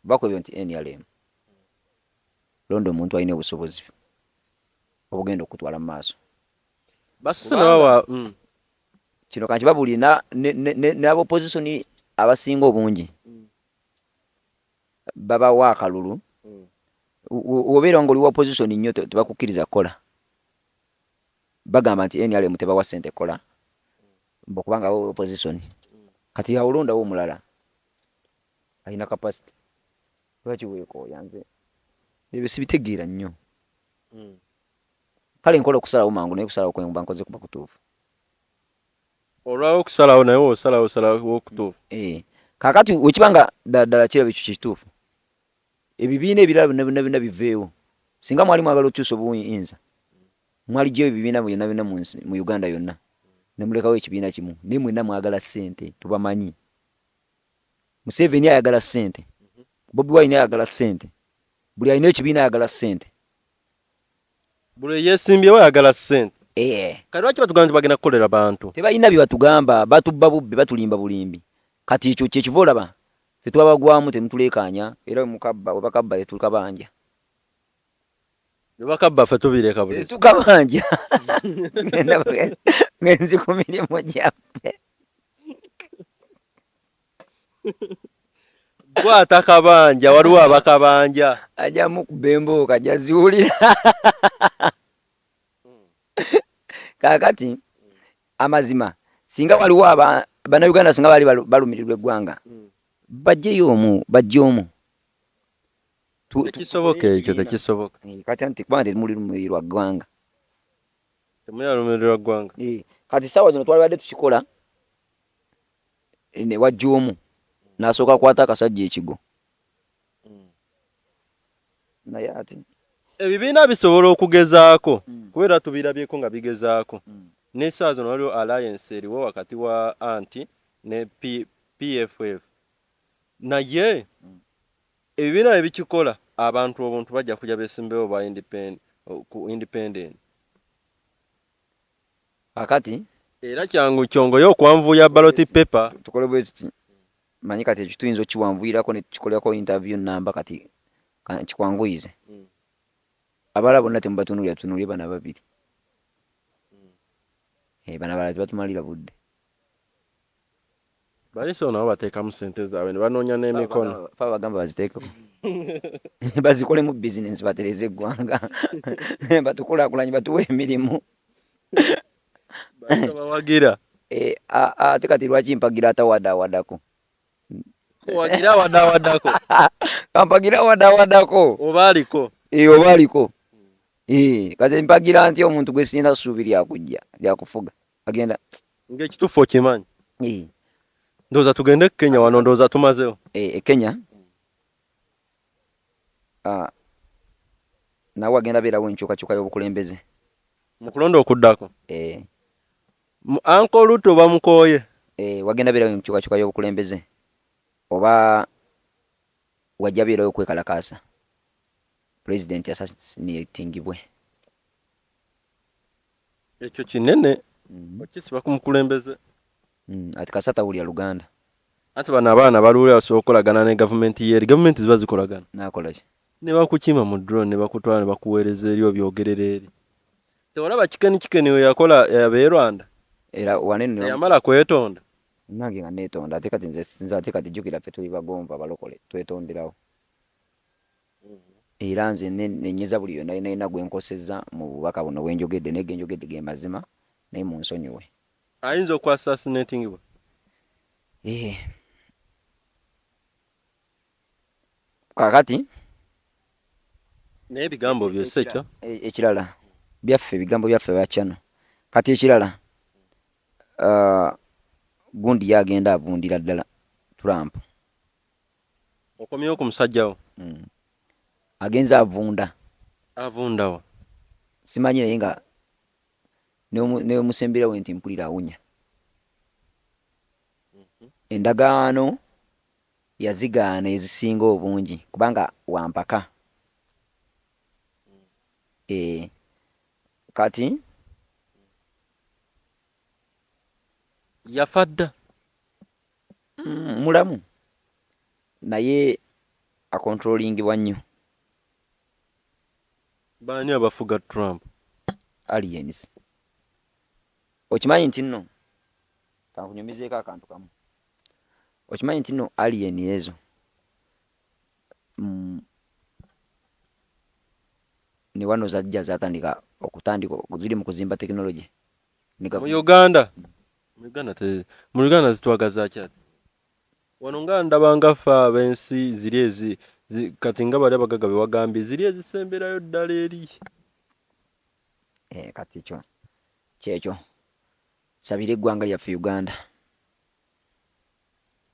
bako ebyo nti NRM londa omuntu alina obusobozi obugenda okutwala mu maaso basuse nabawa kino kankibabulira n'abopozisoni abasinga obungi babawa akalulu obeera nga oli wa opposition nnyo tebakukkiriza kukola bagamba nti NRM tebawa ssente kola mbokubanga opposition kati yawulondawo omulala alina capacity lwaki weekooya nze ebyo sibitegeera nnyo kale nkola okusalawo mangu naye kusalawo kwenba nkoze kuba kutuufu olwawo okusalawo naye osalawo okutuufu kakati wekibanga ddala kiraba ekyo kituufu ebibiina ebirala byonna biveewo singa mwali mwagala okyusa obuyinza mwali gyeyo ebibiina byonna mu Uganda yonna nemulekawo ekibiina kimu naye mwenna mwagala ssente tubamanyi Museveni ayagala ssente Bobi Wine ayagala ssente buli alina ekibiina ayagala ssente buli yeesimbyewo ayagala ssente kati lwaki batugamba nti bagenda kukolera bantu tebalina bye batugamba batubba bubbi batulimba bulimbi kati ekyo kyekiva olaba ffe twabagwamu temutuleekaanya era webakabba tetukabanja nebakabba ffe tubireka buli tukabanja ngenzi ku mirimu gyaffe gwata kabanja waliwo abakabanja ajamu kuba embooka jaziwulira kakati amazima singa waliwo bannayuganda singa bali balumirirwa eggwanga bajje omu tekisoboka ekyo tekisoboka kati nti kubanga temuli lumirirwa ggwanga temuyalumirirwa ggwanga kati saawa zino twalibadde tukikola ne wajja omu n'asooka kwata akasajja ekigo naye ate ebibiina bisobola okugezaako kubeera tubirabyeko nga bigezaako n'essaawa zino waliwo alliance eriwo wakati wa anti ne PFF naye ebibiina ebikikola abantu obuntu bajja kujja beesimbewo ba independent akati era kyangu kyongoyo okwanvuya ballot paper tukole bwe tuti manyi kati ekyo tuyinza okiwanvuyirako ne tukikolako interview namba kati kikwanguyize abala bonna temubatunulira bana babiri bana bala tebatumalira budde baliso nabo bateekamu ssente zaabwe ne banoonya n'emikono fa bagamba baziteekeko bazikolemu bizinensi batereze eggwanga batukulaakulanye batuwe emirimu bawagira ate kati lwaki mpagira atawadawadako wagira wadawadako kampagira wadawadako oba aliko oba aliko kati mpagira nti omuntu gwe sirina ssuubi lyakufuga agenda ng'ekituufu okimanyi ndowooza tugende Kenya wano ndowooza tumazewo Kenya nawe agenda beerawo enkyukakyuka y'obukulembeze mu kulonda okuddako Uncle Ruto bamukooye wagenda beerawo enkyukakyuka y'obukulembeze oba wajja beerawo okwekalakaasa pulezidenti asasinitingibwe ekyo kinene okisiba ku mukulembeze ati kasata wulya Luganda ate bano abaana baluulira basobola okukolagana ne gavumenti yeeri gavumenti ziba zikolagana nakolaki ne bakukima mu drone ne bakutwala ne bakuweereza eri obyogerera eri tewalaba kikeni we yakola abeerwanda era wanene yamala kwetonda nange nga neetonda ate kati nze ate kati jjukira ffe tuli bagomba balokole twetonderawo era nze nenyeza buli yonna nalina gwe nkosezza mu bubaka buno bwenjogedde naye genjogedde ge mazima naye munsonyiwe ayinza okwassasinatingibwa kakati naye ebigambo byose ekyo ekirala byaffe ebigambo byaffe bakyano kati ekirala gundi yagenda avundira ddala Trump okomyewo ku musajjawo agenza avundawo simanyi naye nga newemusemberawo nti mpulira awunya endagaano yazigaana ezisinga obungi kubanga wampaka kati yafa dda mulamu naye akontrolingibwa nnyo baani abafuga Trump aliens okimanyi nti nno kankunyumizeeko akantu kamu okimanyi nti nno alien ezo ne wano zajja zatandika okutandika ziri mu kuzimba tekinologi mu Uganda zitwagaza kyati wano nga ndabanga fa ab'ensi ziri kati nga bali abagaga be wagambye ziri ezisemberayo ddala eri. Kati kyekyo sabira eggwanga lyaffe Uganda.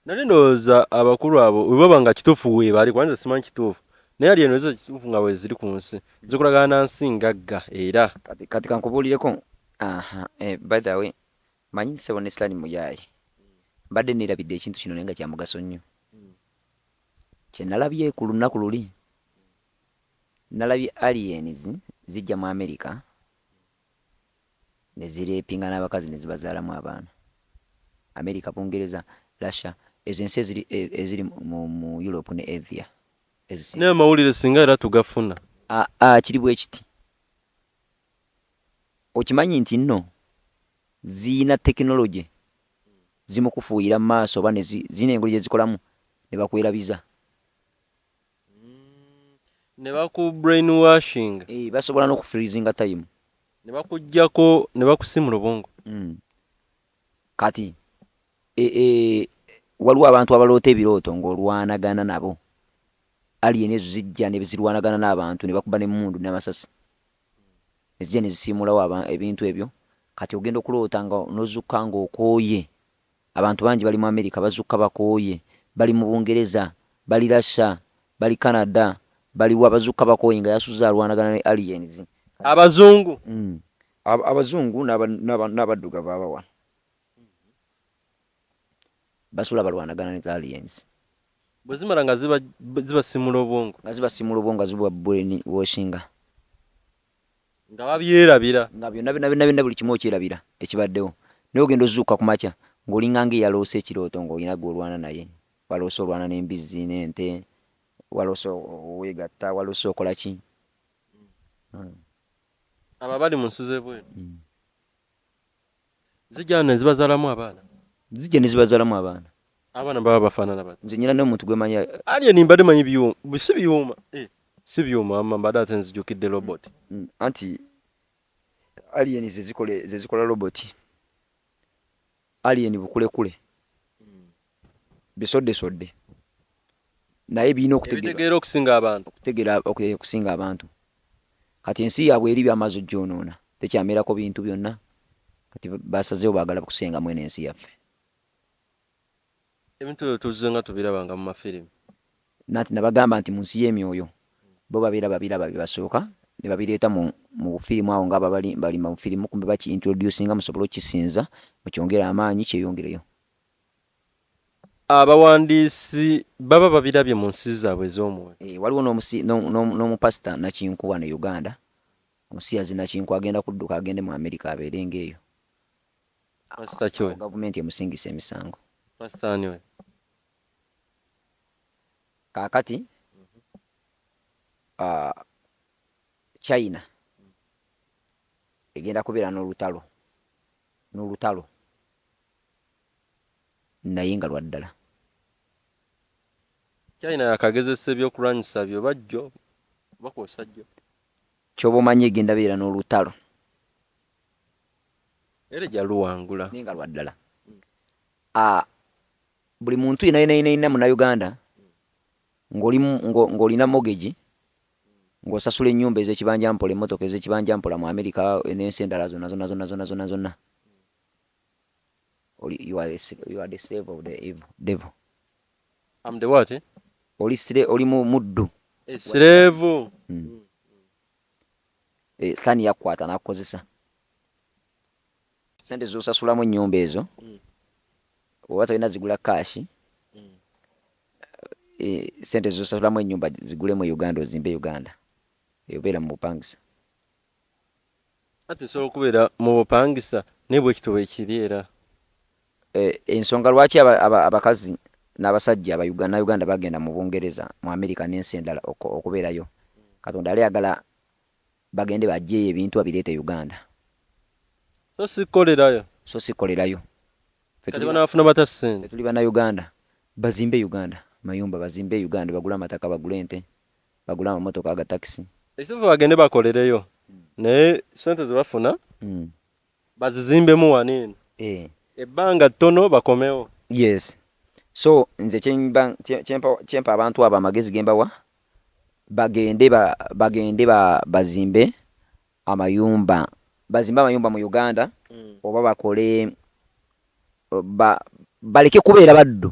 Nali ndowooza abakulu abo bwe baba nga kituufu weebali kwanza simanyi kituufu naye ali eno ezo kituufu nga bwe ziri ku nsi zikolagana na nsi ngagga era kati kankubuulireko by the way manyi nsebo ne Silani Muyayi mbadde neerabidde ekintu kino naye nga kya mugaso nnyo. Kye nalabye ku lunaku luli nalabye aliens zijja mu America ne zireepinga n'abakazi ne zibazaalamu abaana. America, Bungereza, Russia, ezo ensi eziri mu Europe ne Asia. naye amawulire singa era tugafuna. Kiri bwe kiti. Okimanyi nti nno ziina tekinologi zimu kufuuyira mu maaso oba zina engeri gye zikolamu ne bakwerabiza. Ne baku brainwashing. Basobola n'okufreezinga time. Ne bakuggyako ne bakusimula obwongo. Kati waliwo abantu abaloota ebirooto ng'olwanagana nabo. Alien ezo zijja ne zirwanagana n'abantu ne bakuba n'emmundu n'amasasi. Ezijja ne zisiimulawo ebintu ebyo. Kati ogenda okuloota nga n'ozukka ng'okooye. Abantu bangi bali mu America bazukka bakooye. Bali mu Bungereza, bali Russia, bali Canada, baliwo abazukka bakooye nga yasuza alwanagana ne aliens. Abazungu. Abazungu n'abaddugavu abawa. Basula balwanagana ne aliens. Bwe zimala nga zibasimula obwongo. Nga zibasimula obwongo zibuwa brain washinga. Nga babyerabira. Nga byonna buli kimu okyerabira ekibaddewo. Naye ogenda ozuuka ku makya ng'olinganga eyaloose ekirooto ng'olina gw'olwana naye. Waloose olwana n'embizzi n'ente. Waloose weegatta, waloose okola ki? Abo bali mu nsi z'ebweru. Zijja ne zibazaalamu abaana. Zijja ne zibazaalamu abaana. Abaana baba bafaanana bati. Nze nyina n'omuntu gwe manya. Alien mbadde manyi byuma. Si byuma. Si byuma amma mbadde ate nzijukidde robot. Anti alien zezikola robot. Alien bukulekule. Bisodde. Naye birina okutegeera okusinga abantu. Okusinga abantu. Kati ensi yaabwe eri byamaze gyonoona. Tekyamerako bintu byonna. Kati basazeewo baagala kusenga mwene ensi yaffe. Ebintu ebyo tuzze nga tubirabanga mu mafirimu. Nati nabagamba nti mu nsi y'emyoyo bo babiraba bye basooka ne babireeta mu firimu awo nga bali mu firimu kumbe baki introducinga musobolo kisinza mukyongera amaanyi kyeyongereyo. Abawandiisi baba babirabye mu nsi zaabwe ez'omwoyo. Waliwo n'omupasita Nakinku wano Uganda. Omusiyazi Nakinku agenda kudduka agende mu America abeerenga eyo. Pasita ki we? Gavumenti emusingisa emisango. Pasita ani we? Kaakati China egenda kubeera n'olutalo naye nga lwa ddala. China yakagezesa ebyokulwanyisa byo bajjo bakosa jjo. Ky'oba omanyi egenda beera n'olutalo. Era ejja luwangula. Naye nga lwa ddala. Buli muntu yenna Munnayuganda ng'olina mortgage ng'osasula ennyumba ez'ekibanjampola, emmotoka ez'ekibanjampola mu America n'ensi endala zonna. You are the slave of the devil. I'm the what? Oli muddu. Slave. Sani yakwata n'akukozesa. Sente z'osasulamu ennyumba ezo oba tolina zigula kashi. Sente z'osasulamu ennyumba zigule mu Uganda ozimbe Uganda. Eyobeera mu bupangisa. Ate nsobola okubeera mu bupangisa naye bwe kityo bwe kiri era. Ensonga lwaki abakazi n'abasajja Uganda bagenda mu Bungereza mu America n'ensi endala okubeerayo. Katonda ali ayagala bagende bajjeeyo ebintu babireete Uganda. So sikolerayo. Kati banafuna batasente. Tuli bana Uganda. Bazimbe Uganda. Mayumba bazimbe Uganda, bagula amataka, bagula ente, bagula amamotoka aga taxi. Ekituufu bagende bakolereyo. Naye sente ze bafuna bazizimbemu waneeno. Ebbanga ttono bakomewo. Yes. So nze kyempa abantu abo amagezi gembawa bagende bazimbe amayumba mu Uganda oba bakole baleke kubeera baddu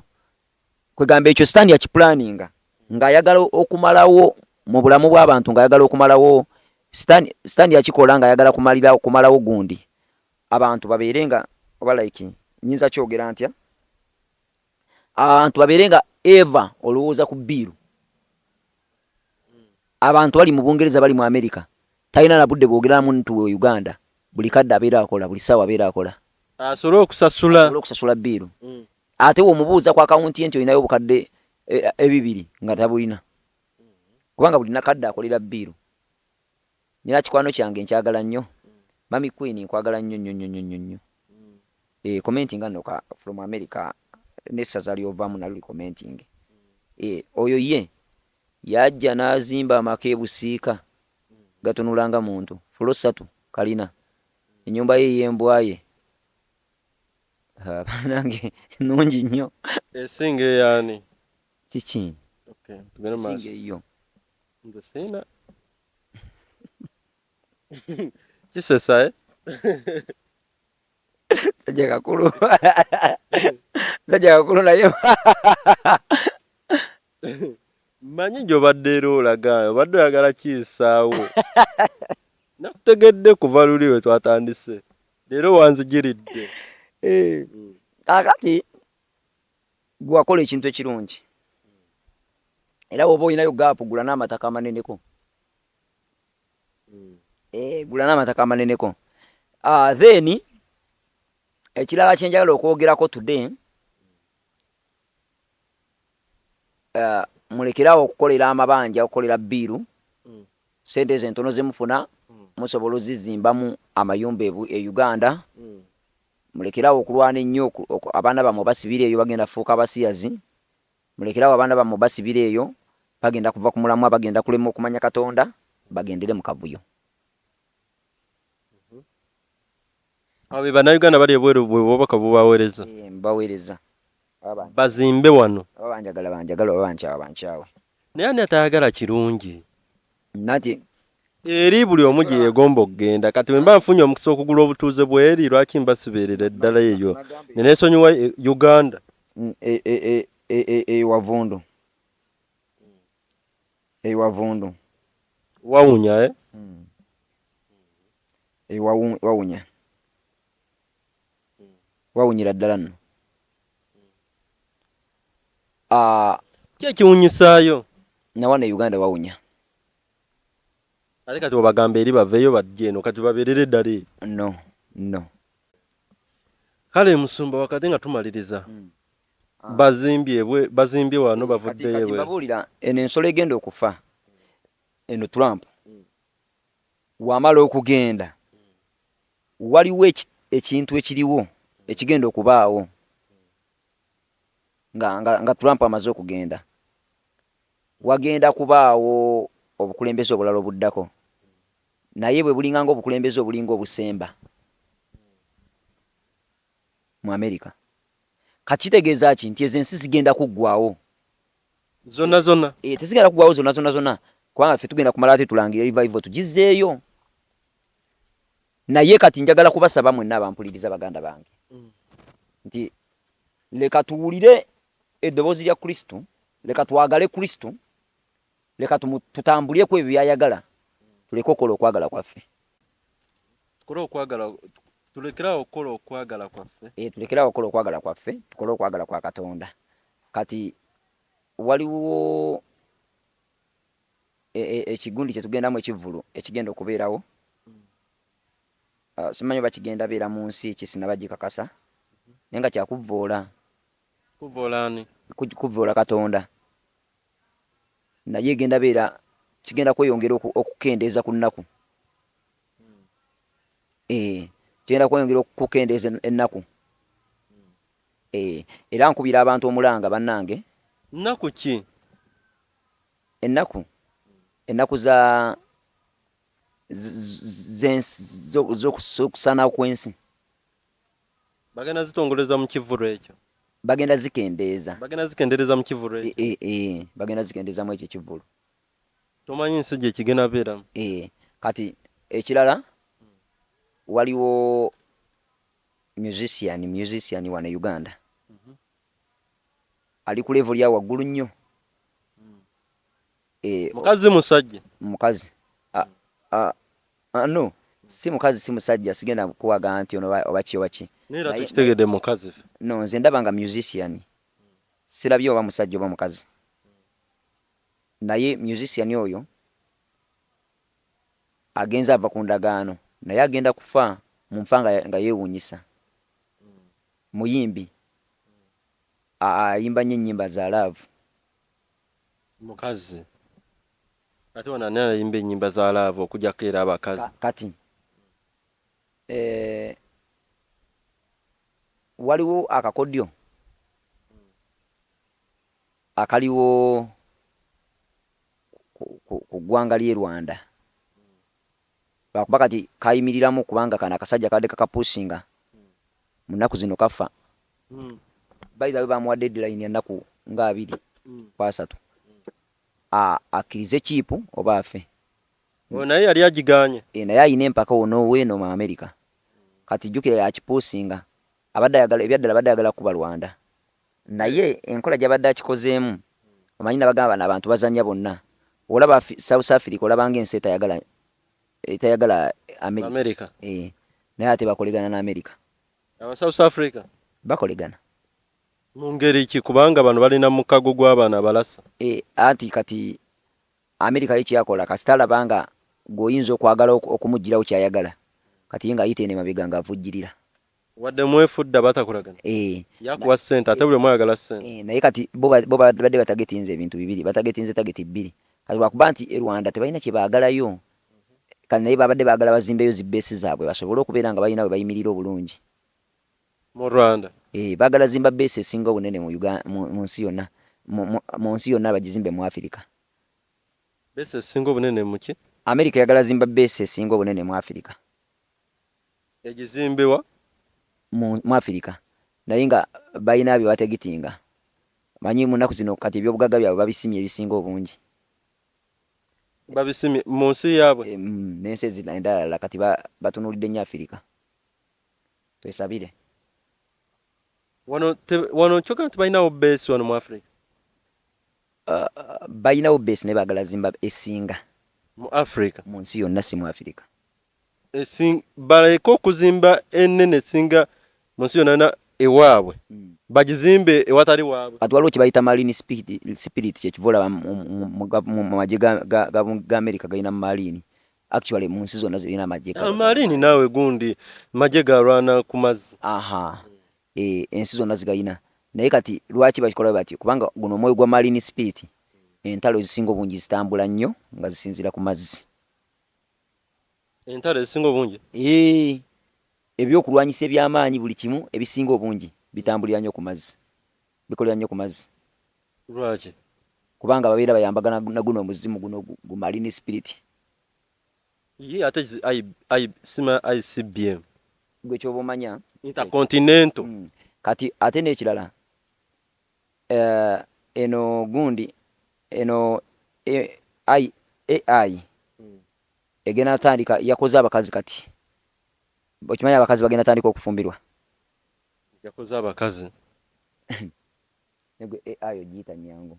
kwegamba ekyo stand ya kiplaninga ng'ayagala okumalawo mu bulamu bw'abantu ng'ayagala okumalawo stand ya kikola ng'ayagala kumalawo gundi abantu babeere nga oba like nyinza kyogera ntya abantu babeere nga eva olowooza ku Biiru abantu bali mu Bungereza bali mu America talina na budde bwogera muntu we Uganda buli kadde abeera akola buli ssaawa abeera akola asobola okusasula Biiru ate womubuuza ku akawunti ye nti olinayo obukadde ebibiri nga tabulina kubanga bulina kadde akolera Biiru. Nina kikwano kyange nkyagala nnyo Mami Queen nkwagala nnyo commenting nga noka from America nessaza lyovaamu naluli commenting oyo ye yajja n'azimba amaka ebusiika gatunulanga muntu fulo 3 kalina ennyumba ye y'embwaye banange nungi nnyo esinga yani kiki okay tugenda maaso singa eyo nze sina kisesa sajja kakulu naye manyi gy'obadde era olaga obadde oyagala kiyisaawo nakutegedde kuva luli we twatandise leero wanzigiridde kakati gwakola ekintu ekirungi era woba olinayo gaapu gula n'amataka amaneneko gula n'amataka amaneneko then ekirala kyenjagala okwogerako today mulekerawo okukolera amabanja okukolera Biiru sente zentono zemufuna musobola ozizimbamu amayumba e Uganda mulekerawo okulwana ennyo abaana bamwe basibira eyo bagenda fuuka abasiyazi mulekerawo abaana bamwe basibira eyo bagenda kuva ku mulamu bagenda kulema okumanya Katonda bagendere mu kavuyo abo bannayuganda bali ebweru bwobaka bubaweereza mbaweereza bazimbe wano banjagala bankyawe naye ani atayagala kirungi nati eri buli omu gye yegomba okugenda kati bwe mba nfunye omukisa okugula obutuuze bweri lwaki mbasibeerera eddala eyo neneesonyiwa Uganda ewavundu wawunya wawunyira ddala nno ki ekiwunyisaayo nawana Uganda wawunya ate kati obagamba eri baveeyo bajje eno kati babeerere eddala eyo no kale musumba wakati nga tumaliriza bazimbye wano bavuddeyo kati babuulira eno ensolo egenda okufa eno Trump wamala okugenda waliwo ekintu ekiriwo ekigenda okubaawo nga Trump amaze okugenda wagenda kubaawo obukulembeze obulala obuddako naye bwe bulinganga obukulembeze obulinga obusemba mu America kakitegeeza ki nti ezo ensi zigenda kuggwawo zonna tezigenda kuggwawo zonna kubanga ffe tugenda kumala ate tulangira revival tugizeeyo naye kati njagala kubasaba mwenna abampuliriza baganda bange nti leka tuwulire eddoboozi lya Kristo leka twagale Kristo leka tutambulyeku ebyo byayagala tuleke okukola okwagala kwaffe tulekerawo okukola okwagala kwaffe tulekerawo okukola okwagala kwaffe tukole okwagala kwa Katonda kati waliwo ekigundi kyetugendamu ekivvulu ekigenda okubeerawo simanyi oba kigenda beera mu nsi kisina bagikakasa naye nga kyakuvvoola kuvvoola Katonda naye egenda beera kigenda kweyongera okukendeeza ku nnaku kigenda kweyongera okukendeeza ennaku era nkubira abantu omulanga bannange nnaku ki ennaku z'okusanawo kw'ensi bagenda zitongoleza mu kivvulu ekyo bagenda zikendeeza mu kivulu ekyo. bagenda zikendeeza mu ekyo kivulu. Tomanyi nsi gye kigenda beeramu. Kati ekirala waliwo musician wano Uganda ali ku level ya waggulu nnyo. Mukazi musajja? Mukazi. No, si mukazi si musajja, sigenda kuwaga nti ono oba ki. Nera tukitegedde mukazi. No, nze ndaba nga musician. Sirabye oba musajja oba mukazi. Naye musician oyo agenza ava ku ndagaano, naye agenda kufa mu nfa nga yeewuunyisa. Muyimbi ayimba nnyo ennyimba za love. Mukazi ate wana nani ayimba ennyimba za love okujjako era abakazi? Kati waliwo akakodyo akaliwo ku ggwanga ly'e Rwanda. Lwakuba kati kayimiriramu kubanga kana akasajja kadde kakapuusinga mu nnaku zino kafa. Bayiza we bamuwa deadline ya nnaku nga 2 kwa 3. Akkirize chipu oba afe. Naye yali agiganye. Naye ayina empaka ono weno mu America. Kati jjukira yakipuusinga. Abadde ayagala ebyaddala abadde ayagala kuba Rwanda. Naye enkola gy'abadde akikozeemu omanyi nabagamba abantu bazanya bonna. Olaba South Africa olabanga ensi etayagala America. Naye ate bakolegana na America. Aba South Africa bakolegana mu ngeri ki kubanga bano balina mukago gw'abaana balasa? Anti kati America y'ekyakola kasitala banga goyinza okwagala okumugirawo kyayagala kati nga ayite ne mabega nga avujjirira wadde mwefudda batakolagana. Yakuwa ssente ate buli mwagala ssente. Naye kati bo badde batagetinze ebintu bibiri, batagetinze tageti bbiri. Kati lwakuba nti e Rwanda tebalina kye baagalayo. Kati naye babadde baagala bazimbeyo zibbeesi zaabwe basobole okubeera nga balina we bayimirira obulungi mu Rwanda. Baagala zimba bbeesi esinga obunene mu nsi yonna, mu nsi yonna bagizimbe mu Afirika. Bbeesi esinga obunene mu ki? America yagala zimba bbeesi esinga obunene mu Afirika. Egizimbewa mu Afirika naye nga balina bye bategitinga. Manyi mu nnaku zino kati ebyobugagga byabwe babisimye ebisinga obungi. Babisimye mu nsi yaabwe? N'ensi endala kati batunuulidde nnyo Afirika. Twesabire. Wano kyokka nti balinawo bbeesi wano mu Afirika? Balinawo bbeesi naye baagala zimba esinga mu Afirika. Mu nsi yonna si mu Afirika. Baleka okuzimba ennene esinga mu nsi yonna ewaabwe. Bagizimbe ewatali waabwe. Kati waliwo kye bayita marine spirit kyekiva olaba mu magye ga America galina mu marine. Actually mu nsi zonna zirina amagye. Marine naawe gundi magye galwana ku mazzi. Ensi zonna zigalina. Naye kati lwaki bakikola batyo? Kubanga guno omwoyo gwa marine spirit entalo ezisinga obungi zitambula nnyo nga zisinzira ku mazzi. Entalo ezisinga obungi? Ebyokulwanyisa eby'amaanyi buli kimu ebisinga obungi bitambulira nnyo ku mazzi. Bikolera nnyo ku mazzi. Lwaki? Kubanga babeera bayambagana na guno omuzimu guno gu marine spirit. Ate ICBM. Gwe kyoba omanya. Intercontinental. Kati ate n'ekirala. Eno gundi eno AI egenda tandika yakoze abakazi kati. Okimanya abakazi bagenda tandika okufumbirwa. Yakoze abakazi. Nego AI ogiyita nyangu.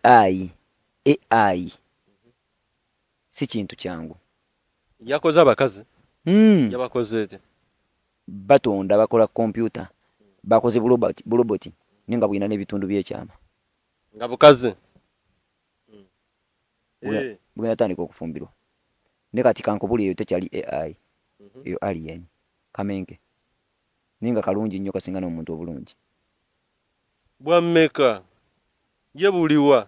AI si kintu kyangu. Yakoze abakazi? Yabakoze ete? Batonda bakola computer. Bakoze buloboti ninga bwina n'ebitundu by'ekyama. Nga bukazi? Bwina tandika okufumbirwa. Ne kati kankobuli eyo tekyali AI. Eyo alien. Kamenge. Ninga kalungi nnyo kasinga n'omuntu obulungi. Bwammeka? Ye buliwa?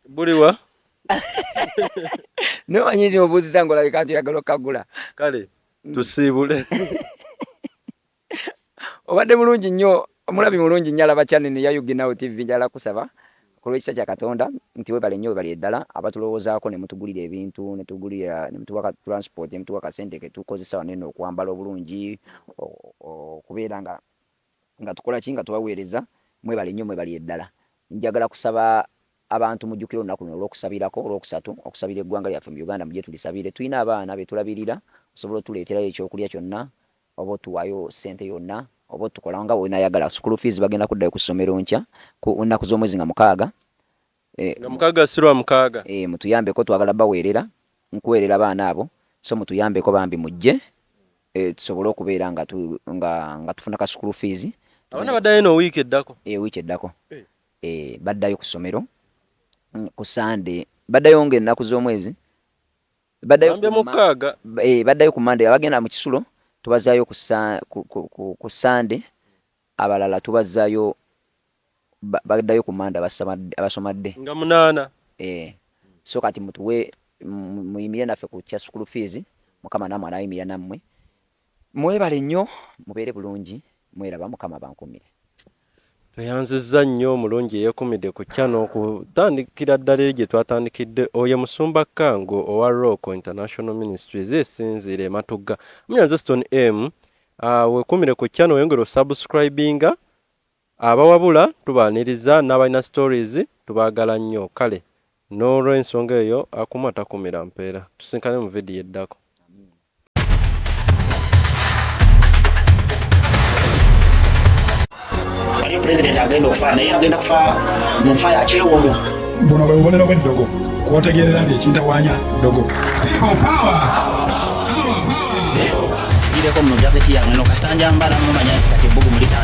Buliwa? Nomanyi nti obuuziza ng'olabye kantu yagala okagula. Kale tusiibule. Obadde mulungi nnyo, omulabi mulungi nnyo alaba channel ya Yugi Now TV njala kusaba kulwekisa kya Katonda nti webale nnyo webali eddala abatulowoozaako ne mutugulira ebintu ne mutuwa transport ne mutuwa kasente ke tukozesa wanene okwambala obulungi okubeera nga tukola ki nga tubaweereza mwebale nnyo mwebali eddala. Njagala kusaba abantu mujjukira olunaku luno olw'okusabirako olwokusatu okusabira eggwanga lyaffe mu Uganda mujje tulisabire. Tulina abaana be tulabirira osobola otuleeterayo ekyokulya kyonna oba otuwaayo ssente yonna oba tukola nga bw'onaayagala. School fees bagenda kuddayo ku ssomero nkya ku nnaku z'omwezi nga 6. Nga 6 sirwa 6. Mutuyambeko twagala baweerera nkuweerera abaana abo so mutuyambeko bambi mujje tusobole okubeera nga tufuna ka school fees. Abaana baddayo no wiiki eddako. Wiiki eddako. Baddayo ku ssomero ku Sunday baddayo ng'ennaku z'omwezi baddayo ku 6. Baddayo ku Monday abagenda mu kisulo tubazaayo ku Sunday abalala tubazaayo baddayo ku Monday abasomadde nga 8. So kati mutuwe muyimire naffe ku kya school fees Mukama namwe anayimirira nammwe mwebale nnyo mubeere bulungi mweraba Mukama bankumire. Tweyanzizza nnyo omulungi eyeekumidde ku channel okutandikira ddala gye twatandikidde oyo Musumba Kango owa Rock International Ministries esinziire Matugga. Munyanze Stone M weekumire ku channel oyongera subscribinga abawabula tubaaniriza n'abalina stories tubaagala nnyo kale n'olw'ensonga eyo akuma takumira mpeera tusinkane mu video eddako. President agenda okufa naye agenda kufa mu nfa ya kyewuunyo. Buno bwe bubonero bw'eddogo kwotegeerera nti ekintawanya ddogo. Ireko mu jaketi yange no kasitanja mbala mumanya kati ebbugu mulita